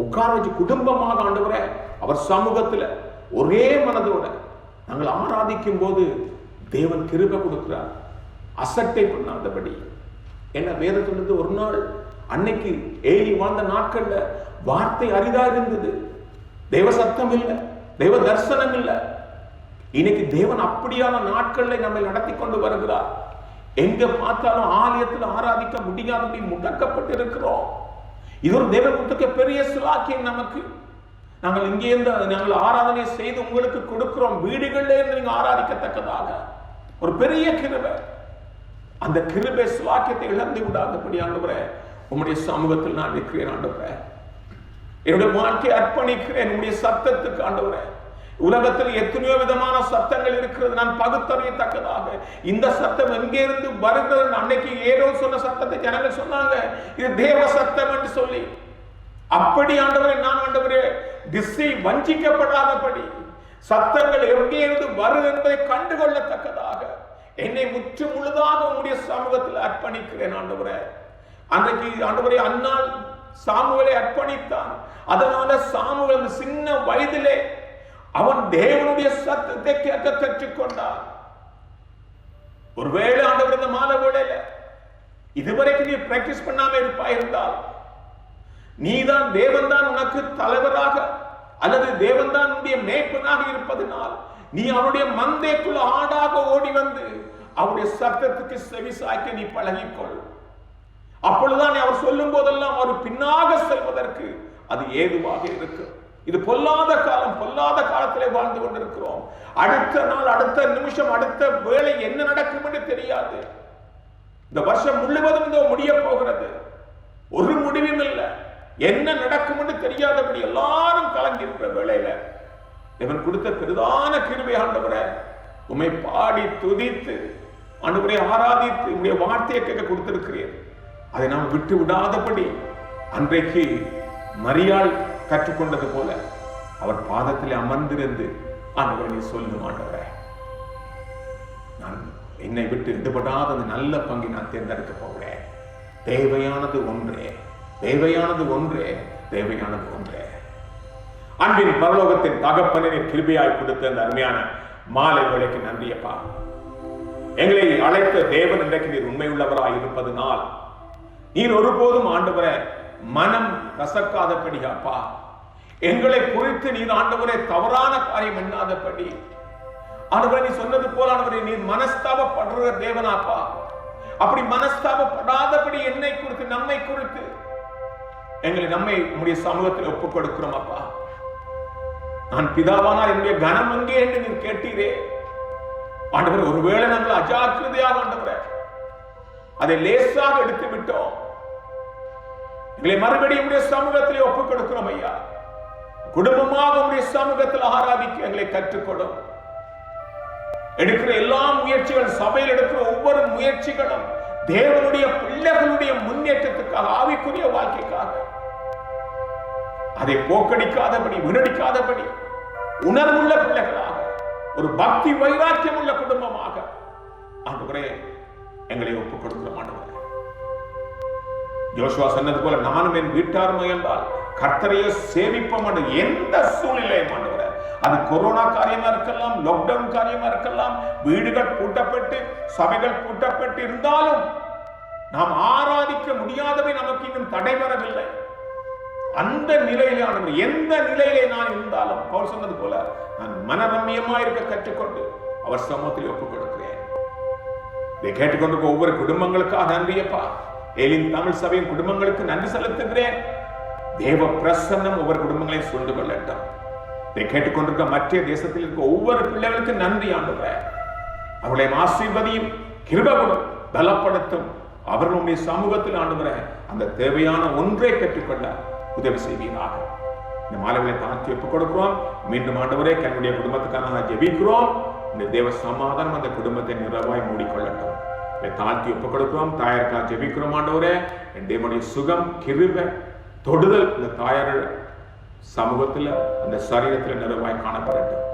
உட்கார வச்சு குடும்பமாக ஆண்டவரே அவர் சமூகத்துல ஒரே மனதோட நாங்கள் ஆராதிக்கும் போது தேவன் கிருபை கொடுக்கிறார். அசட்டை பண்ணாதபடி. என்ன வேதத்திலிருந்து ஒரு நாள் அன்னைக்கு ஏலி வாழ்ந்த நாட்கள்ல வார்த்தை அரிதா இருந்தது, தேவ சத்தம் இல்லை, தேவ தரிசனம் இல்லை. இன்னைக்கு தேவன் அப்படியான நாட்களை நம்மை நடத்தி கொண்டு வருகிறார். எங்க பார்த்தாலும் ஆலயத்தில் ஆராதிக்க முடியாதபடி முடக்கப்பட்டு இருக்கிறோம். இது ஒரு தேவன் கொடுத்த பெரிய சிலாக்கியம் நமக்கு. நாங்கள் இங்கே இருந்து நாங்கள் ஆராதனை செய்து உங்களுக்கு கொடுக்கிறோம். வீடுகளில் இருந்து நீங்க ஆராதிக்கத்தக்கதாக ஒரு பெரிய கிருபை. அந்த கிருபை சிலாக்கியத்தை இழந்து விடாதபடி ஆண்டவரே உம்முடைய சமூகத்தில் நான் இருக்கிறேன். ஆண்டவரே, என்னுடைய வாழ்க்கையை அர்ப்பணிக்கிறேன் உம்முடைய சத்தத்துக்கு. ஆண்டவரே, உலகத்தில் எத்தனையோ விதமான சத்தங்கள் இருக்கிறது, நான் பகுத்தறியத்தக்கதாக இந்த சத்தம் எங்கே இருந்து வருகிறது. அன்னைக்கு ஏதோ சொன்ன சத்தத்தை ஜனங்கள் சொன்னாங்க, இது தேவ சத்தம் என்று சொல்லி. அப்படி ஆண்டவரே நான் ஆண்டவரே திசை வஞ்சிக்கப்படாதபடி சத்தங்கள் எங்கே இருந்து வருது என்பதை கண்டுகொள்ளத்தக்கதாக என்னை முற்று முழுதாக உங்களுடைய சமூகத்தில் அர்ப்பணிக்கிறேன். ஆண்டவரே, அன்றைக்கு ஆண்டவரே அன்னால் சாமுவேலை அர்ப்பணித்தான். அதனால சாமுவேல் சின்ன வயதிலே அவன் தேவனுடைய சத்தத்தை கேட்க கற்றுக்கொண்டான். ஒருவேளை ஆண்டவர் இந்த மாலை வேளையில இதுவரைக்கும் நீ பிராக்டிஸ் பண்ணாம இருப்பாயிருந்தால், நீதான் தேவன் தான் உனக்கு தலைவராக அல்லது தேவன் தான் உன்னுடைய மேய்ப்பனாக இருப்பதனால் நீ அவருடைய மந்தைக்குள்ள ஆடாக ஓடி வந்து அவருடைய சத்தத்துக்கு செவிசாய்க்க நீ பழகிக்கொள். அப்பொழுதுதான் அவர் சொல்லும் போதெல்லாம் அவர் பின்னாக செல்வதற்கு அது ஏதுவாக இருக்கு. இது பொல்லாத காலம், பொல்லாத காலத்திலே வாழ்ந்து கொண்டிருக்கிறோம். அடுத்த நாள், அடுத்த நிமிஷம், அடுத்த வேளை என்ன நடக்கும் என்று தெரியாது. இந்த வருஷம் முழுவதும் இதோ முடிய போகிறது, ஒரு முடிவும் இல்லை. என்ன நடக்கும் என்று தெரியாதபடி எல்லாரும் கலங்கி இருக்கிற வேளையில இவன் கொடுத்த பெரிதான கிருபை ஆண்டவரே உம்மை பாடி துதித்து ஆண்டவரை ஆராதித்து உம்முடைய வார்த்தையை கேட்க கொடுத்திருக்கிறேன். அதை நாம் விட்டு விடாதபடி அன்றைக்கு மரியாள் கற்றுக்கொண்டது போல அவர் பாதத்தில் அமர்ந்திருந்து ஆண்டவரை நீ சொல்லும் ஆண்டவரே, நான் என்னை விட்டு எடுபடாத அந்த நல்ல பங்கை நான் தேர்ந்தெடுக்க போகிறேன். தேவையானது ஒன்றே, தேவையானது ஒன்றே, தேவையானது ஒன்றே. அன்பின் பரலோகத்தின் தகப்பனை கிருபையாய் கொடுத்த அந்த அருமையான மாலை வேளைக்கு நன்றியப்பா. எங்களை அழைத்த தேவன் இன்றைக்கு நீர் உண்மையுள்ளவராய் இருப்பதனால் நீர் ஒருபோதும் ஆண்டவரை மனம் கசக்காதபடி அப்பா, எங்களை குறித்து நீர் ஆண்டவரை தவறான காரியம் எண்ணாதபடி ஆண்டவரே நீ சொன்னது போல ஆண்டவரே நீ மனஸ்தாபப்படுற தேவனாப்பா. அப்படி மனஸ்தாபப்படாதபடி என்னை குறித்து நம்மை குறித்து நம்மை உம்முடைய சமூகத்தில் ஒப்புக் கொடுக்கிறோம் அப்பா. நான் பிதாவானால் என்னுடைய கனம் எங்கே என்று நீர் கேட்டீரே ஆண்டவரே. ஒருவேளை நாங்கள் அஜாக்கிரதையாக ஆண்டவரே அதை லேசாக எடுத்து விட்டோம். எங்களை மறுபடியும் உடைய சமூகத்திலே ஒப்புக் கொடுக்கிறோம் ஐயா. குடும்பமாக உடைய சமூகத்தில் ஆராதிக்க எங்களை கற்றுக்கொடும். எடுக்கிற எல்லா முயற்சிகளும், சபையில் எடுக்கிற ஒவ்வொரு முயற்சிகளும் தேவனுடைய பிள்ளைகளுடைய முன்னேற்றத்துக்காக, ஆவிக்குரிய வாழ்க்கைக்காக, அதை போக்கடிக்காதபடி, வீணடிக்காதபடி உணர்வுள்ள பிள்ளைகளாக, ஒரு பக்தி வைராக்கியம் உள்ள குடும்பமாக ஆண்டவரே எங்களை ஒப்புக் கொடுக்கிறோம் ஆண்டவரே. யோசுவா சொன்னது போல நானும் என் வீட்டார் முயன்றால் கர்த்தரையே சேவிப்போம் என்று எந்த சூழ்நிலையும் ஆண்டவரே, அது கொரோனா காரியமா இருக்கலாம், லாக்டவுன் காரியமா இருக்கலாம், வீடுகள் பூட்டப்பட்டு சபைகள் பூட்டப்பட்டு இருந்தாலும் நாம் ஆராதிக்க முடியாதவை நமக்கு இன்னும் தடை வரவில்லை. அந்த நிலையிலே ஆண்டவரே, எந்த நிலையிலே நான் இருந்தாலும் பவுல் சொன்னது போல நான் மனரம்யமா இருக்க கற்றுக்கொண்டு அவர் சமூகத்தில் ஒப்புக் கொடுக்கிறேன். இதை கேட்டுக்கொண்டிருக்க ஒவ்வொரு குடும்பங்களுக்காக நன்றியப்பா. ஏலின் தமிழ் சபையின் குடும்பங்களுக்கு நன்றி செலுத்துகிறேன். தேவ பிரசன்னம் ஒவ்வொரு குடும்பங்களையும் சூழ்ந்து கொள்ளட்டும். இதை கேட்டுக்கொண்டிருக்க மற்ற தேசத்தில் இருக்க ஒவ்வொரு பிள்ளைகளுக்கு நன்றி ஆண்டவரே. அவர்களை ஆசீர்வதியும், கிருபையும், பலப்படுத்தும். அவர்களுடைய சமூகத்தில் ஆண்டவரே அந்த தேவையான ஒன்றை பெற்றுக்கொள்ள உதவி செய்வீராக. இந்த மாலைகளை தாழ்த்தி ஒப்புக் கொடுக்கிறோம். மீண்டும் ஆண்டவரே என்னுடைய குடும்பத்துக்காக ஜெபிக்கிறோம். இந்த தேவ சமாதானம் அந்த குடும்பத்தை நிறைவாய் மூடிக்கொள்ளட்டும். இதை தாழ்த்தி ஒப்புக் கொடுக்கிறோம். தாயாருக்காக ஜெபிக்கிறோம் ஆண்டவரே. என் தேவனுடைய சுகம், கிருபை, தொடுதல் இந்த தாயார் சமூகத்தில், அந்த சரீரத்தில் நிறைவாய் காணப்படட்டும்.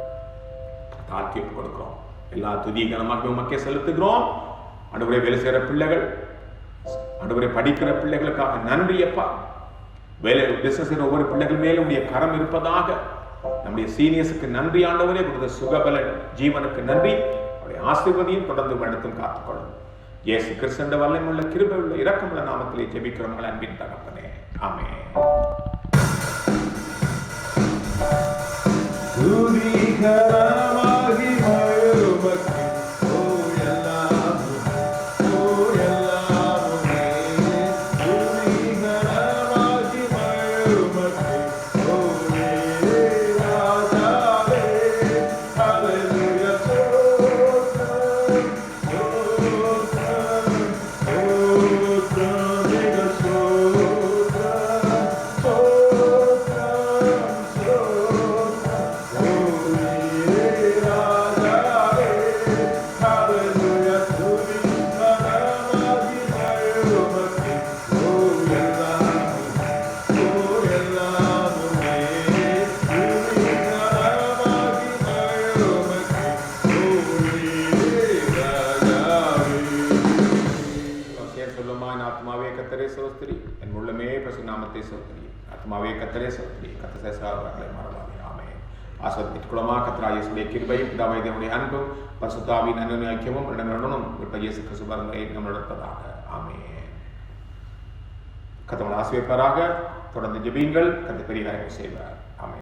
தாழ்த்தி ஒப்புக் கொடுக்கிறோம். எல்லா துதி கனமாக உமக்கே செலுத்துகிறோம். ஆண்டவரே வேலை செய்கிற பிள்ளைகள், ஆண்டவரே படிக்கிற பிள்ளைகளுக்காக நன்றி அப்பா. வேலை பிசினஸ் செய்கிற ஒவ்வொரு பிள்ளைகள் மேலும் உடைய கரம் இருப்பதாக. நம்முடைய சீனியர்ஸுக்கு நன்றி ஆண்டவரே. கொடுத்த சுகபல ஜீவனுக்கு நன்றி. அவருடைய ஆசீர்வதியும் தொடர்ந்து வண்ணத்தும் காத்துக்கொள்ளும். இயேசு கிறிஸ்துவின் வல்லமையுள்ள கிருபையுள்ள இரக்கமுள்ள நாமத்திலே ஜெபிக்கிறோம் அன்பின் தகப்பனே. ஆமென். ஆத்மாவே கர்த்தரை ஸ்தோத்திரி. கர்த்தரை சார்பாக மறவாதே. ஆமென். ஆசீர்வதிக்குள்ளமா கர்த்தராகிய இயேசுவின் கிருபையும் பிதாவாகிய தேவனுடைய அன்பும் பரிசுத்த ஆவியின் அன்பின் ஐக்கியமும் நம்முடன் இயேசு கிறிஸ்து நம்முடன் இருப்பதாக. ஆமென். கர்த்தர் ஆசீர்வதிப்பாராக. தொடர்ந்து ஜெபியுங்கள். கர்த்தர் பெரிய காரியங்களை செய்வார். ஆமென்.